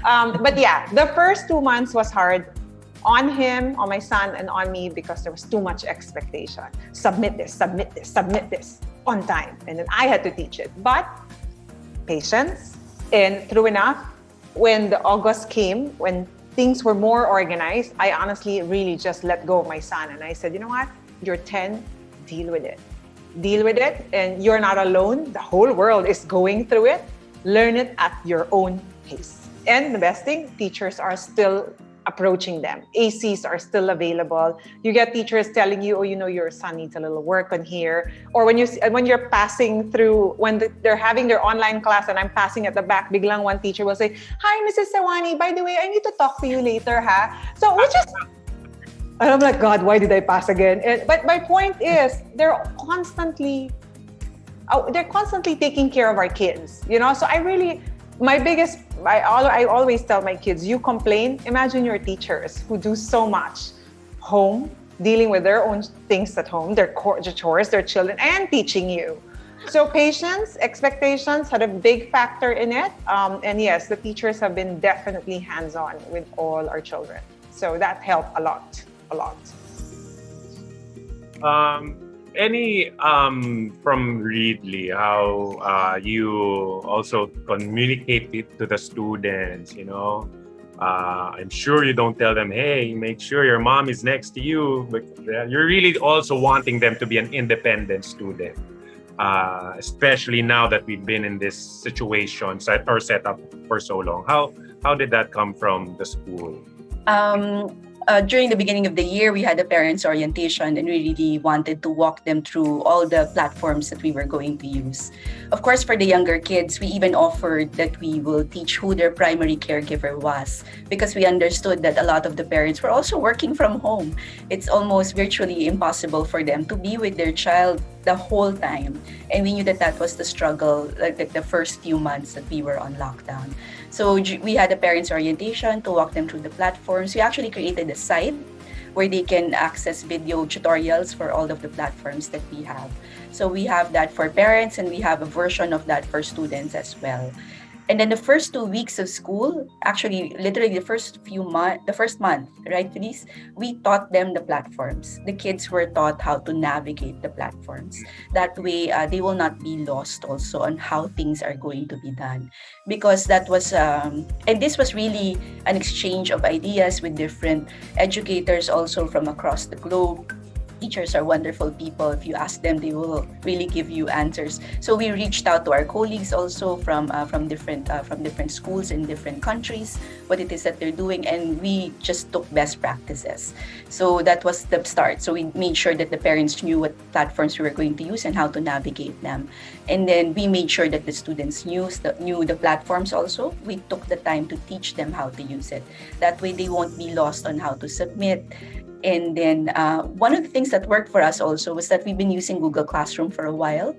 But yeah, the first 2 months was hard on him, on my son, and on me because there was too much expectation. Submit this on time. And then I had to teach it. But patience, and true enough, when the August came, when things were more organized, I honestly really just let go of my son. And I said, you know what? You're 10, deal with it. And you're not alone. The whole world is going through it. Learn it at your own pace. And the best thing, teachers are still approaching them. ACs are still available. You get teachers telling you, oh, you know, your son needs a little work on here. Or when you're passing through, they're having their online class and I'm passing at the back, biglang one teacher will say, hi, Mrs. Sawani, by the way, I need to talk to you later, ha? So and I'm like, God, why did I pass again? But my point is, they're constantly taking care of our kids, you know? So I always tell my kids, you complain, imagine your teachers who do so much home, dealing with their own things at home, their chores, their children, and teaching you. So patience, expectations had a big factor in it. And yes, the teachers have been definitely hands-on with all our children. So that helped a lot. Any from Readly, how you also communicate it to the students, you know? I'm sure you don't tell them, hey, make sure your mom is next to you, but you're really also wanting them to be an independent student, especially now that we've been in this situation set up for so long. How did that come from the school? During the beginning of the year, we had a parents' orientation and we really wanted to walk them through all the platforms that we were going to use. Of course, for the younger kids, we even offered that we will teach who their primary caregiver was because we understood that a lot of the parents were also working from home. It's almost virtually impossible for them to be with their child the whole time. And we knew that was the struggle, like the first few months that we were on lockdown. So we had a parents' orientation to walk them through the platforms. We actually created a site where they can access video tutorials for all of the platforms that we have. So we have that for parents and we have a version of that for students as well. And then the first 2 weeks of school, actually, literally the first month, right, Felice? We taught them the platforms. The kids were taught how to navigate the platforms. That way, they will not be lost also on how things are going to be done. Because that was, and this was really an exchange of ideas with different educators also from across the globe. Teachers are wonderful people. If you ask them, they will really give you answers. So we reached out to our colleagues also from different schools in different countries, what it is that they're doing, and we just took best practices. So that was the start. So we made sure that the parents knew what platforms we were going to use and how to navigate them. And then we made sure that the students knew the platforms also. We took the time to teach them how to use it. That way they won't be lost on how to submit. And then one of the things that worked for us also was that we've been using Google Classroom for a while.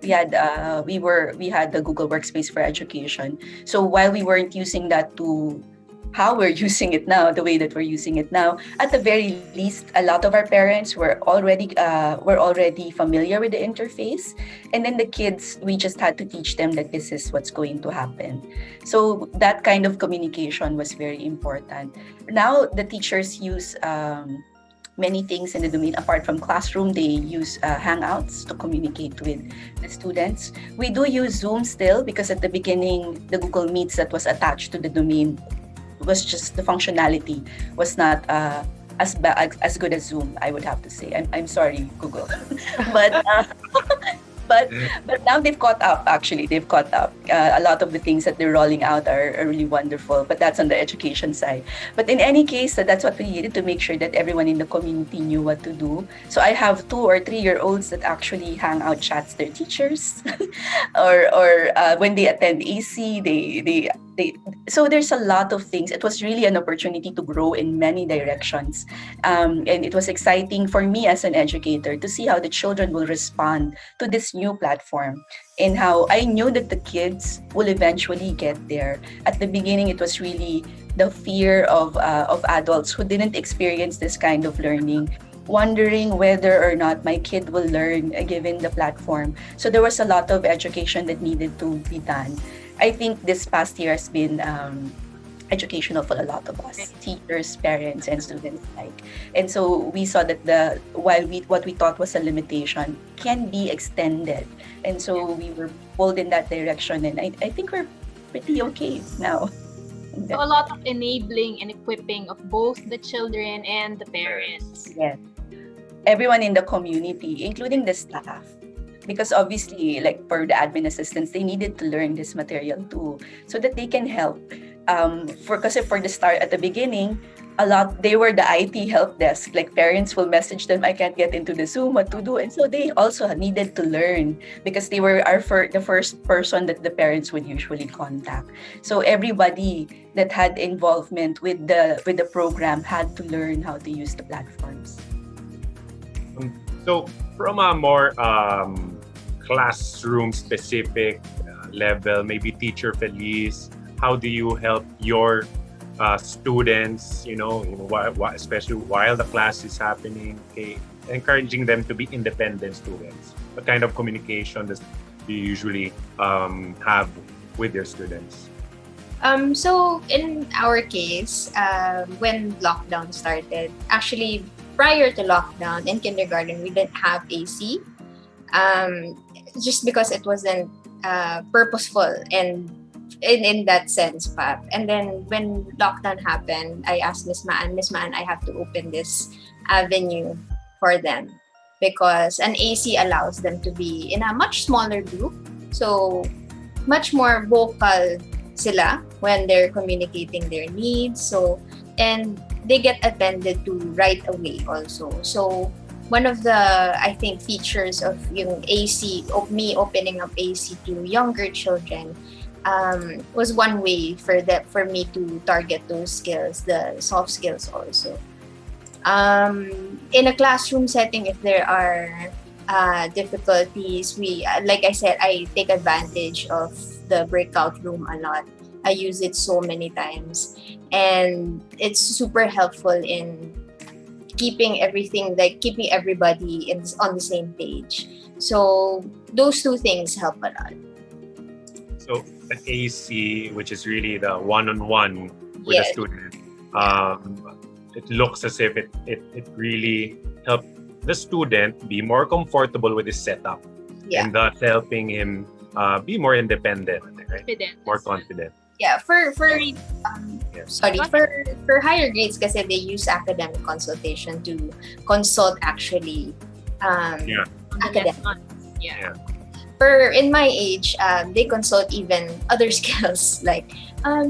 We had the Google Workspace for Education. So while we weren't using that to how we're using it now, the way that we're using it now. At the very least, a lot of our parents were already familiar with the interface, and then the kids, we just had to teach them that this is what's going to happen. So that kind of communication was very important. Now the teachers use many things in the domain. Apart from classroom, they use Hangouts to communicate with the students. We do use Zoom still, because at the beginning, the Google Meets that was attached to the domain was just, the functionality was not as good as Zoom, I would have to say. I'm sorry, Google. but but now they've caught up. Actually, they've caught up. A lot of the things that they're rolling out are really wonderful. But that's on the education side. But in any case, that's what we needed to make sure that everyone in the community knew what to do. So I have 2 or 3 year olds that actually hang out chats their teachers, or when they attend AC, they so there's a lot of things. It was really an opportunity to grow in many directions, and it was exciting for me as an educator to see how the children will respond to this new platform, and how I knew that the kids will eventually get there. At the beginning, it was really the fear of adults who didn't experience this kind of learning, wondering whether or not my kid will learn given the platform. So there was a lot of education that needed to be done. I think this past year has been educational for a lot of us, teachers, parents, and students alike. And so we saw that what we thought was a limitation can be extended. And so we were pulled in that direction, and I think we're pretty okay now. So a lot of enabling and equipping of both the children and the parents. Yes. Everyone in the community, including the staff. Because obviously, like for the admin assistants, they needed to learn this material too, so that they can help. Because for the start, at the beginning, they were the IT help desk. Like parents will message them, I can't get into the Zoom, what to do, and so they also needed to learn, because they were the first person that the parents would usually contact. So everybody that had involvement with the program had to learn how to use the platforms. So from a more classroom specific level, maybe Teacher Feliz, how do you help your students, especially while the class is happening, encouraging them to be independent students? What kind of communication do you usually have with your students? So in our case, when lockdown started, actually prior to lockdown in kindergarten, we didn't have AC, just because it wasn't purposeful and in that sense, Pap. And then when lockdown happened, I asked Miss Maan, I have to open this avenue for them, because an AC allows them to be in a much smaller group, so much more vocal sila when they're communicating their needs. So, and they get attended to right away also. So one of the, I think, features of yung AC, of me opening up AC to younger children, was one way for me to target those skills, the soft skills also. In a classroom setting, if there are difficulties, like I said, I take advantage of the breakout room a lot. I use it so many times, and it's super helpful in keeping everybody on the same page. So those 2 things help a lot. So an AC, which is really the one-on-one with Yes. the student, it looks as if it really helped the student be more comfortable with his setup, Yeah. and thus helping him be more independent, right? Confident. More confident. Yeah, for Yeah. for higher grades, kasi they use academic consultation to consult actually Yeah. academic. Yeah. For in my age, they consult even other skills like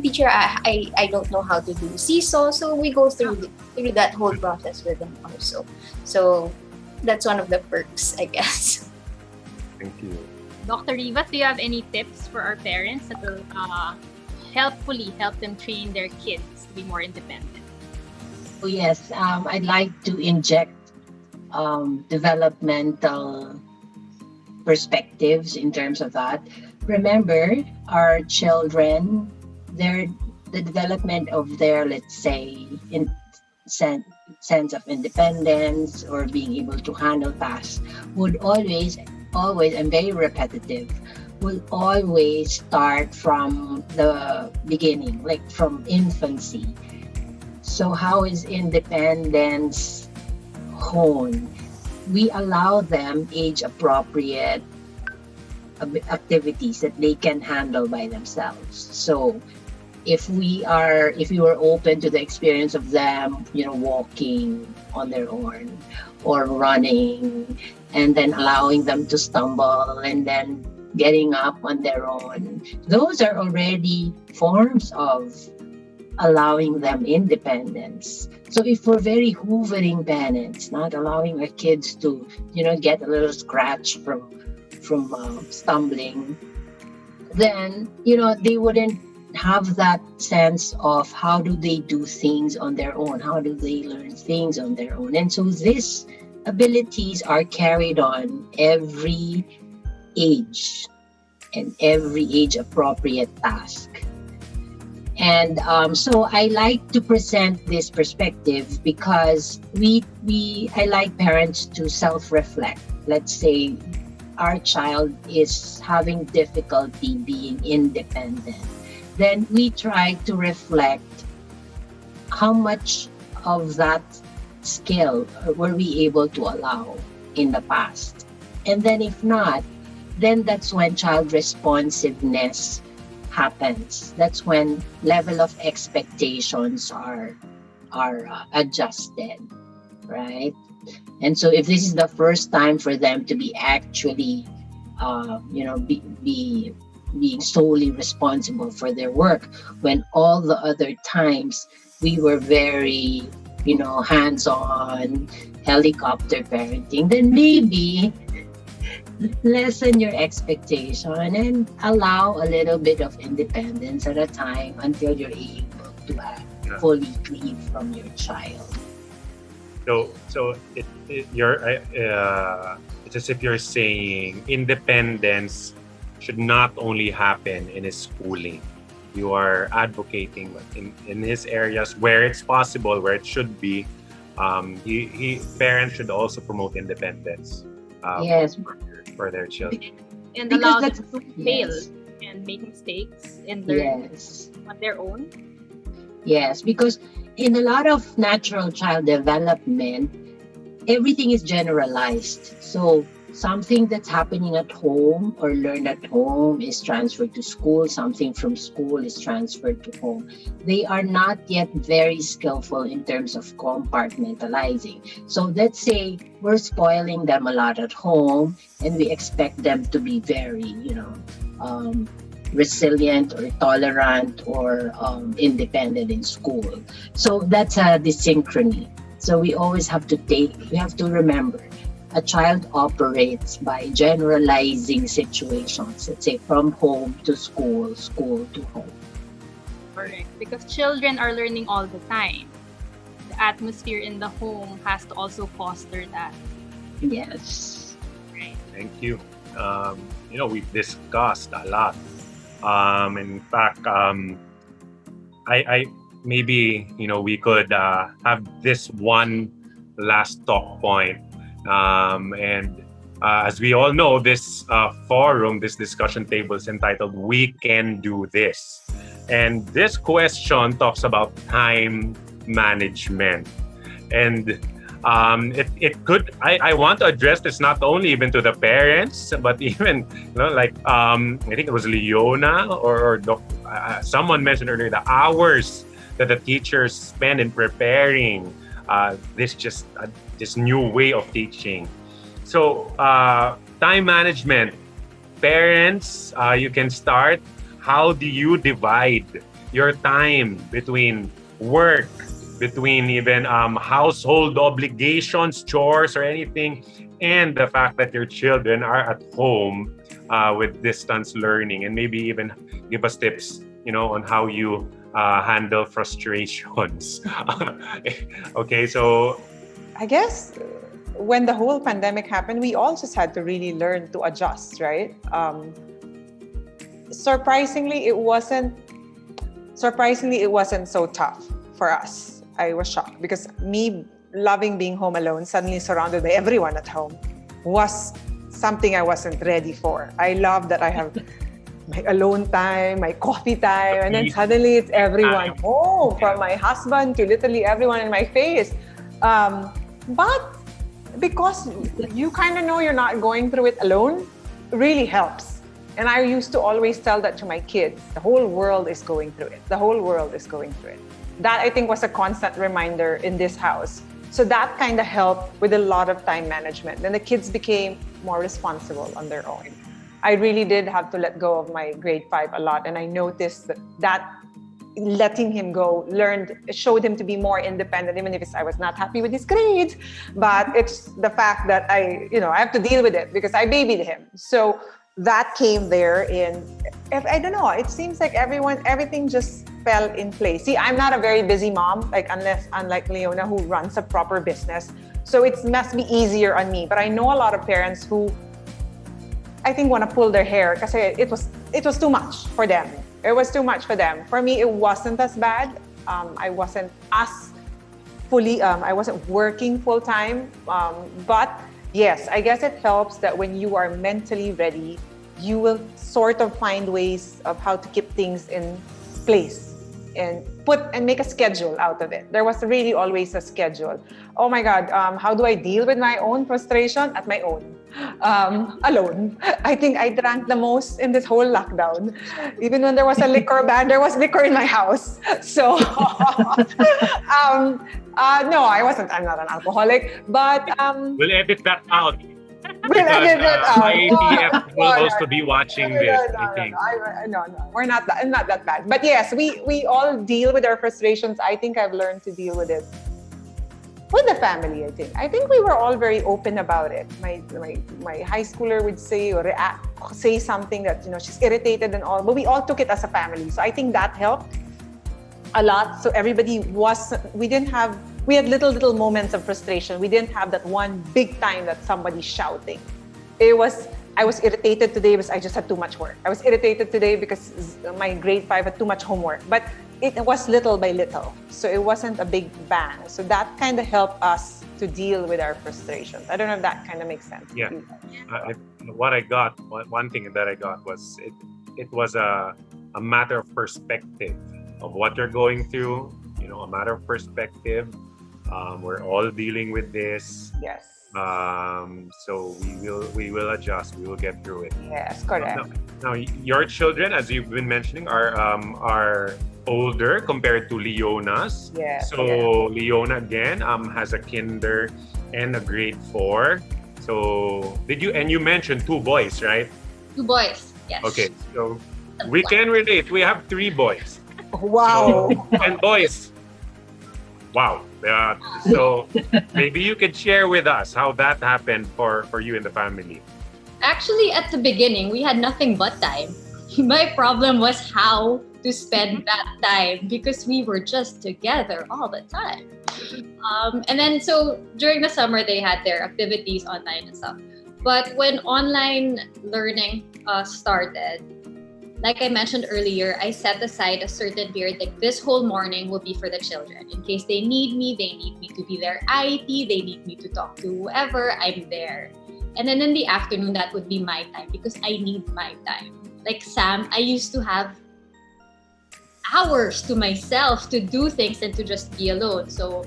teacher, I don't know how to do seesaw, so we go through that whole process with them also. So that's one of the perks, I guess. Thank you. Dr. Rivas, do you have any tips for our parents that will helpfully help them train their kids to be more independent? Oh, yes, I'd like to inject developmental perspectives in terms of that. Remember, our children, the development of their, let's say, sense of independence or being able to handle tasks would always, and very repetitive, will always start from the beginning, like from infancy. So how is independence honed? We allow them age-appropriate activities that they can handle by themselves. So if we were open to the experience of them, walking on their own or running, and then allowing them to stumble and then getting up on their own, those are already forms of allowing them independence. So if we're very hoovering parents, not allowing our kids to, get a little scratch from stumbling, then, they wouldn't have that sense of how do they do things on their own, how do they learn things on their own. And so these abilities are carried on every age and every age appropriate task. And so I like to present this perspective because I like parents to self-reflect. Let's say our child is having difficulty being independent. Then we try to reflect how much of that skill were we able to allow in the past. And then if not, then that's when child responsiveness happens. That's when level of expectations are adjusted, right? And so if this is the first time for them to be actually, being solely responsible for their work, when all the other times we were very, hands-on, helicopter parenting, then maybe lessen your expectation and allow a little bit of independence at a time until you're able to fully leave from your child. So it's as if you're saying independence should not only happen in his schooling. You are advocating in his areas where it's possible, where it should be. Parents should also promote independence. Yes. For their children. And Because allow them that's- to yes. fail and make mistakes and learn Yes. on their own. Yes, because in a lot of natural child development, everything is generalized. So something that's happening at home or learned at home is transferred to school. Something from school is transferred to home. They are not yet very skillful in terms of compartmentalizing. So let's say we're spoiling them a lot at home and we expect them to be very, resilient or tolerant or independent in school. So that's a dysynchrony. So we always have to remember, a child operates by generalizing situations, let's say from home to school, school to home. Correct. Because children are learning all the time. The atmosphere in the home has to also foster that. Yes. Right. Thank you. We've discussed a lot. In fact, I maybe we could have this one last talk point. As we all know, this forum, this discussion table is entitled "We Can Do This," and this question talks about time management. And it could. I want to address this not only even to the parents, but even I think it was Leona or someone mentioned earlier the hours that the teachers spend in preparing this new way of teaching. So time management, parents, you can start. How do you divide your time between work, between even household obligations, chores, or anything, and the fact that your children are at home with distance learning, and maybe even give us tips, on how you handle frustrations. Okay, so I guess when the whole pandemic happened, we all just had to really learn to adjust, right? Surprisingly, it wasn't surprisingly, it wasn't so tough for us. I was shocked because me loving being home alone, suddenly surrounded by everyone at home, was something I wasn't ready for. I love that I have my alone time, my coffee time, and then suddenly it's everyone home, from my husband to literally everyone in my face. But because you kind of know you're not going through it alone, really helps. And I used to always tell that to my kids. The whole world is going through it. The whole world is going through it. That, I think, was a constant reminder in this house. So that kind of helped with a lot of time management. Then the kids became more responsible on their own. I really did have to let go of my grade 5 a lot. And I noticed that letting him go showed him to be more independent, even if I was not happy with his grades. But it's the fact that I have to deal with it because I babied him. So that came there I don't know, it seems like everything just fell in place. See, I'm not a very busy mom, unlike Leona, who runs a proper business. So it must be easier on me. But I know a lot of parents who I think want to pull their hair because it was too much for them. It was too much for them. For me, it wasn't as bad. I wasn't working full time. But yes, I guess it helps that when you are mentally ready, you will sort of find ways of how to keep things in place and make a schedule out of it. There was really always a schedule. Oh my God, how do I deal with my own frustration? At my own. Alone. I think I drank the most in this whole lockdown. Even when there was a liquor ban, there was liquor in my house. So, no, I'm not an alcoholic, but... We'll edit that out. We'll edit that out. IATF will also be watching this, I think. No, we're not that bad. But yes, we all deal with our frustrations. I think I've learned to deal with it with the family. I think we were all very open about it. My high schooler would say something that she's irritated and all, but we all took it as a family. So I think that helped a lot. So everybody we had little moments of frustration. We didn't have that one big time that somebody's shouting. I was irritated today because I just had too much work. I was irritated today because my grade 5 had too much homework. But it was little by little. So it wasn't a big bang. So that kind of helped us to deal with our frustrations. I don't know if that kind of makes sense. Yeah. One thing that I got was it was a matter of perspective of what you're going through. A matter of perspective. We're all dealing with this. Yes. So we will adjust. We will get through it. Yes, correct. Now your children, as you've been mentioning, are older compared to Leona's. Yes. So Leona again has a kinder and a grade 4. So you mentioned 2 boys, right? 2 boys. Yes. Okay. So we can relate. We have 3 boys. Wow. And boys. Wow. So maybe you could share with us how that happened for you and the family. Actually, at the beginning, we had nothing but time. My problem was how to spend that time because we were just together all the time. And then so during the summer, they had their activities online and stuff. But when online learning started, like I mentioned earlier, I set aside a certain period, like this whole morning will be for the children. In case they need me to be their IT, they need me to talk to whoever, I'm there. And then in the afternoon, that would be my time because I need my time. Like Sam, I used to have hours to myself to do things and to just be alone. So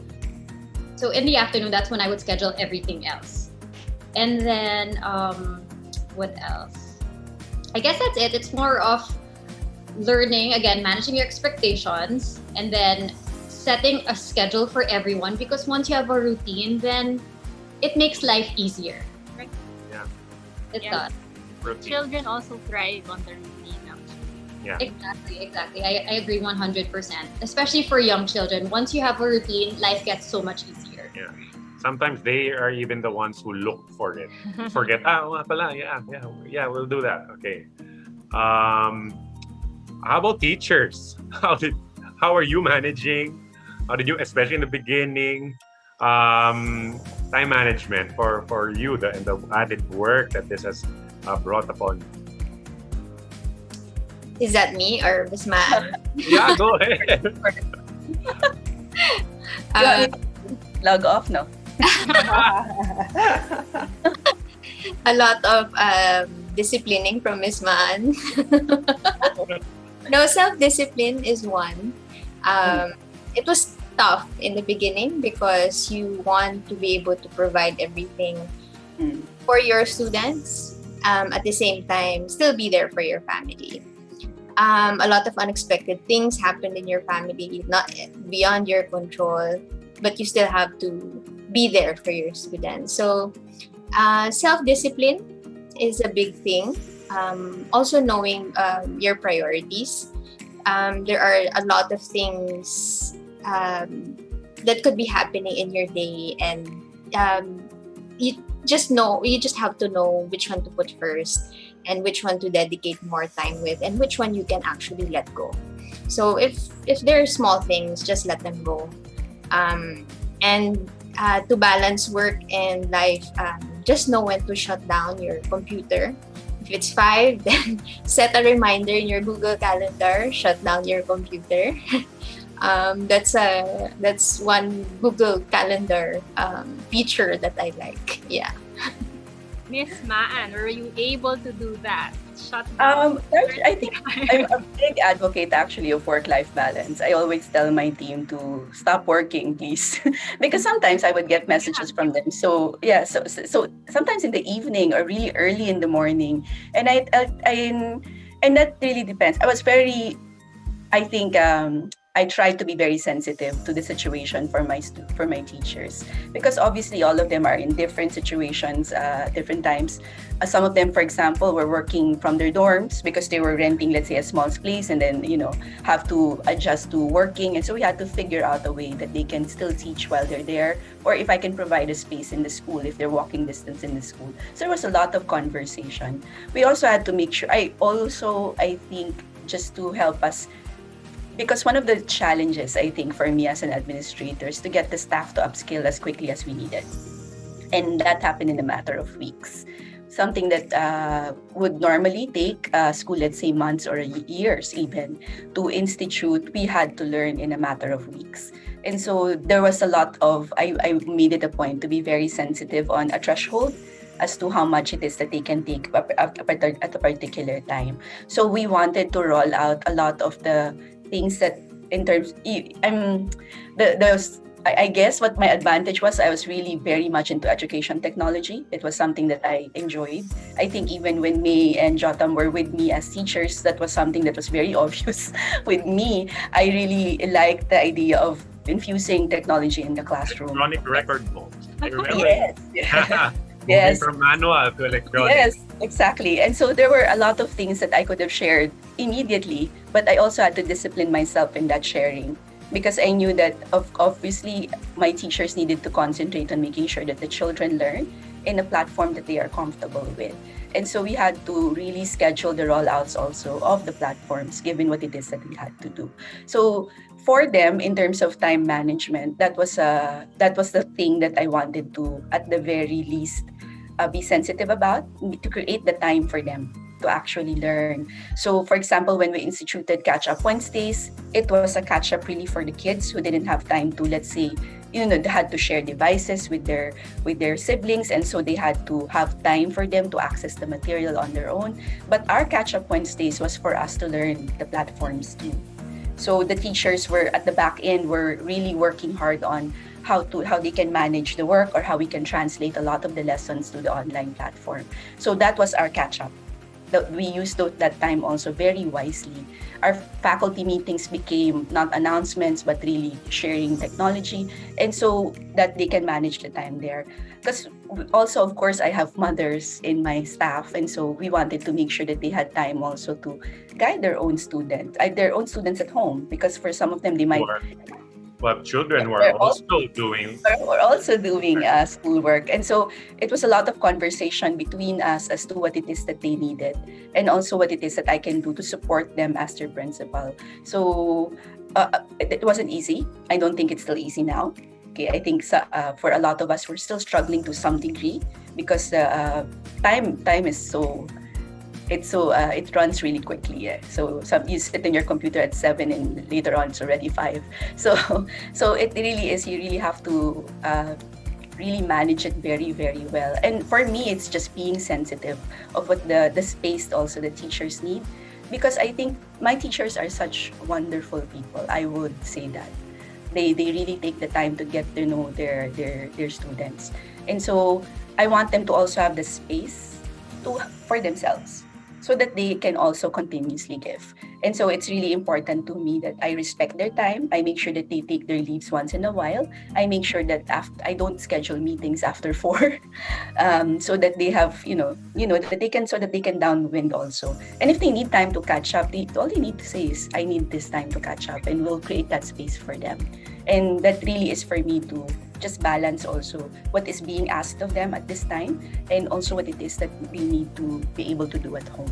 in the afternoon, that's when I would schedule everything else. And then, what else? I guess that's it. It's more of learning, again, managing your expectations and then setting a schedule for everyone because once you have a routine, then it makes life easier. Right. Yeah. It Yeah. does. Routine. Children also thrive on the routine, actually. Yeah. Exactly. I agree 100%. Especially for young children. Once you have a routine, life gets so much easier. Yeah. Sometimes they are even the ones who look for it. Forget, nga pala, yeah, we'll do that. Okay. How about teachers? How are you managing? How did you, especially in the beginning, time management for you and the added work that this has brought upon you? Is that me or Miss Man? Yeah, go ahead. You want me to log off? No. A lot of disciplining from Miss Man. No, self-discipline is one. It was tough in the beginning because you want to be able to provide everything for your students, at the same time still be there for your family. A lot of unexpected things happened in your family, not beyond your control, but you still have to be there for your students. So self-discipline is a big thing. Also knowing your priorities. There are a lot of things that could be happening in your day, and you just have to know which one to put first and which one to dedicate more time with and which one you can actually let go. So if there are small things, just let them go. And to balance work and life, just know when to shut down your computer. If it's 5, then set a reminder in your Google Calendar, shut down your computer. That's one Google Calendar feature that I like. Yeah. Miss Maan, were you able to do that? Shut down. I think I'm a big advocate actually of work-life balance. I always tell my team to stop working, please, because sometimes I would get messages from them. So yeah, so sometimes in the evening or really early in the morning, and and that really depends. I think I try to be very sensitive to the situation for my teachers, because obviously all of them are in different situations, different times. Some of them, for example, were working from their dorms because they were renting, let's say, a small place, and then have to adjust to working, and so we had to figure out a way that they can still teach while they're there, or if I can provide a space in the school if they're walking distance in the school. So there was a lot of conversation. We also had to make sure. I think just to help us. Because one of the challenges, I think, for me as an administrator is to get the staff to upskill as quickly as we needed. And that happened in a matter of weeks. Something that would normally take school, let's say months or years even, to institute, we had to learn in a matter of weeks. And so there was a lot of, I made it a point to be very sensitive on a threshold as to how much it is that they can take at a particular time. So we wanted to roll out a lot of the things that in terms I guess what my advantage was, I was really very much into education technology. It was something that I enjoyed. I think even when May and Jotam were with me as teachers, that was something that was very obvious with me. I really liked the idea of infusing technology in the classroom. Electronic record books. I remember. Yes. Yes. From manual to electronic. Yes, exactly. And so there were a lot of things that I could have shared immediately, but I also had to discipline myself in that sharing, because I knew that obviously my teachers needed to concentrate on making sure that the children learn in a platform that they are comfortable with. And so we had to really schedule the rollouts also of the platforms, given what it is that we had to do. So for them, in terms of time management, that was the thing that I wanted to, at the very least, be sensitive about, to create the time for them to actually learn. So, for example, when we instituted Catch-Up Wednesdays, it was a catch-up really for the kids who didn't have time to, let's say, they had to share devices with their siblings, and so they had to have time for them to access the material on their own. But our Catch-Up Wednesdays was for us to learn the platforms too. So the teachers were at the back end were really working hard on how they can manage the work, or how we can translate a lot of the lessons to the online platform. So that was our catch-up. We used that time also very wisely. Our faculty meetings became not announcements, but really sharing technology, and so that they can manage the time there. Because also, of course, I have mothers in my staff, and so we wanted to make sure that they had time also to guide their own students at home, because for some of them they might. Well, children were also doing schoolwork. And so it was a lot of conversation between us as to what it is that they needed, and also what it is that I can do to support them as their principal. So it wasn't easy. I don't think it's still easy now. Okay, I think for a lot of us, we're still struggling to some degree, because time is so it runs really quickly. So you sit in your computer at 7 and later on it's already 5. So it really is, you really have to really manage it very, very well. And for me, it's just being sensitive of what the space also the teachers need. Because I think my teachers are such wonderful people. I would say that. They really take the time to get to know their students. And so I want them to also have the space for themselves so that they can also continuously give. And so it's really important to me that I respect their time. I make sure that they take their leaves once in a while. I make sure that I don't schedule meetings after 4, so that they have, that they can, so that they can downwind also. And if they need time to catch up, all they need to say is, I need this time to catch up, and we'll create that space for them. And that really is for me to just balance also what is being asked of them at this time, and also what it is that we need to be able to do at home.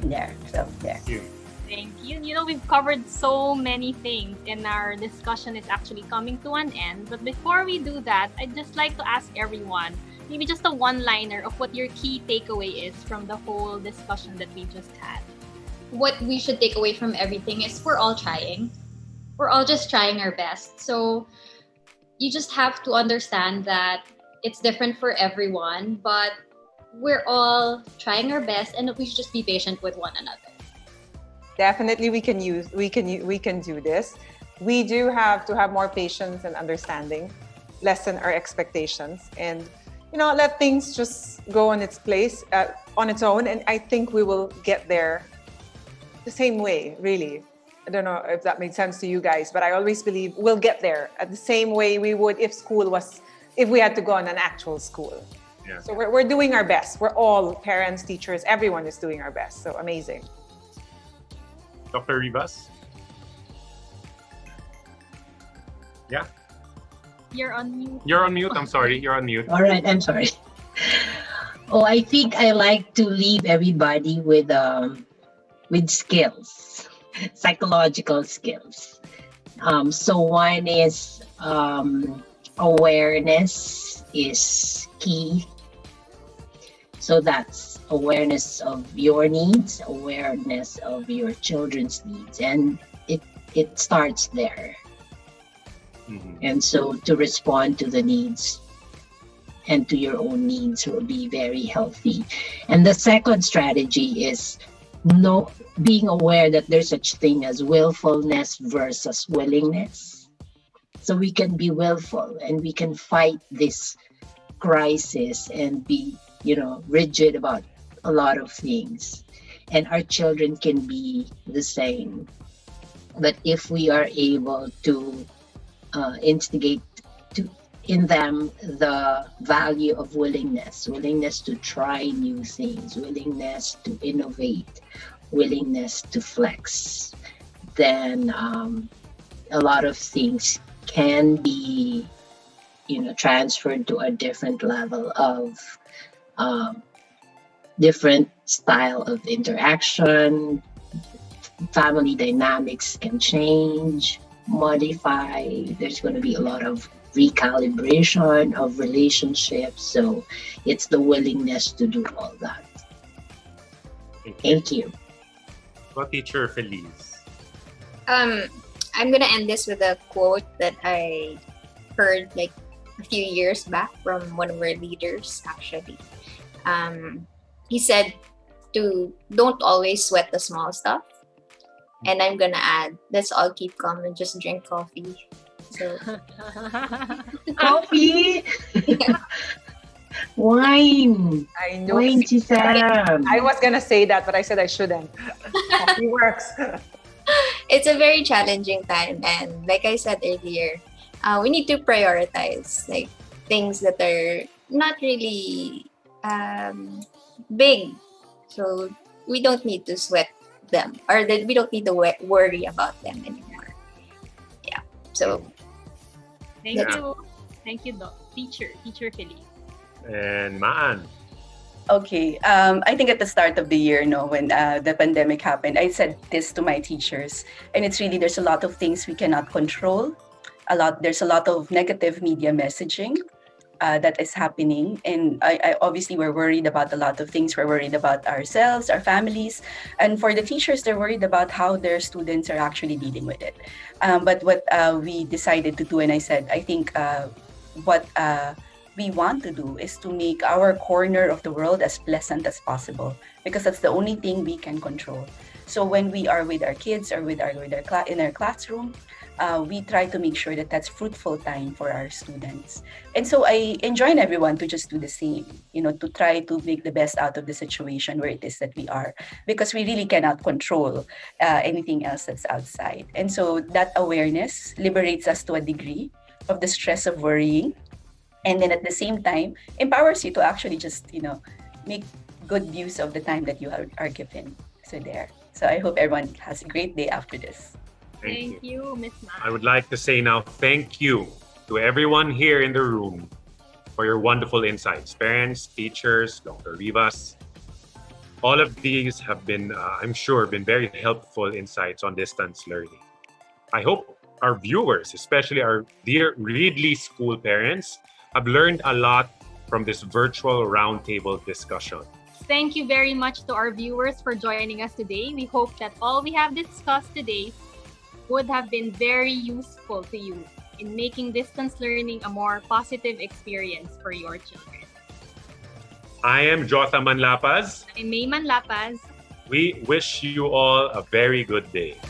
There. Thank you. Thank you. We've covered so many things, and our discussion is actually coming to an end. But before we do that, I'd just like to ask everyone, maybe just a one-liner of what your key takeaway is from the whole discussion that we just had. What we should take away from everything is we're all trying. We're all just trying our best. So you just have to understand that it's different for everyone, but we're all trying our best, and we should just be patient with one another. Definitely, we can do this. We do have to have more patience and understanding, lessen our expectations, and let things just go on its place, on its own. And I think we will get there the same way, really. I don't know if that made sense to you guys, but I always believe we'll get there at the same way we would if we had to go on an actual school. Yeah. So we're doing our best. We're all parents, teachers, everyone is doing our best. So amazing. Dr. Rivas? Yeah? You're on mute. You're on mute. I'm sorry. You're on mute. All right, I'm sorry. I think I like to leave everybody with skills, psychological skills. So one is awareness is key. So that's awareness of your needs, awareness of your children's needs, and it starts there. Mm-hmm. And so to respond to the needs and to your own needs will be very healthy. And the second strategy is being aware that there's such thing as willfulness versus willingness. So we can be willful and we can fight this crisis and be, rigid about a lot of things. And our children can be the same. But if we are able to instigate in them the value of willingness to try new things, willingness to innovate, willingness to flex, then a lot of things can be, transferred to a different level of different style of interaction. Family dynamics can change, modify. There's going to be a lot of recalibration of relationships. So it's the willingness to do all that. Thank you. Well, Teacher Feliz. I'm gonna end this with a quote that I heard like a few years back from one of our leaders, actually. He said to don't always sweat the small stuff. And I'm gonna add, let's all keep calm and just drink coffee. So Coffee! Wine! I know. Wine, Chisam! I was gonna say that, but I said I shouldn't. Coffee works. it's a very challenging time, and like I said earlier, we need to prioritize like things that are not really big, so we don't need to sweat them, or that we don't need to worry about them anymore. Yeah. So thank you, teacher Feliz. And Maan. Okay. I think at the start of the year, when the pandemic happened, I said this to my teachers, and it's really, there's a lot of things we cannot control. There's a lot of negative media messaging. that is happening. And I obviously we're worried about a lot of things. We're worried about ourselves, our families, and for the teachers, they're worried about how their students are actually dealing with it. But what we decided to do, and I said, I think what we want to do is to make our corner of the world as pleasant as possible, because that's the only thing we can control. So when we are with our kids or in our classroom, we try to make sure that that's fruitful time for our students. And so I enjoin everyone to just do the same, to try to make the best out of the situation where it is that we are, because we really cannot control anything else that's outside. And so that awareness liberates us to a degree of the stress of worrying. And then at the same time, empowers you to actually just, make good use of the time that you are given. So there. So I hope everyone has a great day after this. Thank you, Ms. I would like to say now thank you to everyone here in the room for your wonderful insights. Parents, teachers, Dr. Rivas. All of these have been, I'm sure, been very helpful insights on distance learning. I hope our viewers, especially our dear Reedley School parents, have learned a lot from this virtual roundtable discussion. Thank you very much to our viewers for joining us today. We hope that all we have discussed today would have been very useful to you in making distance learning a more positive experience for your children. I am Jota Manlapaz. I'm May Manlapaz. We wish you all a very good day.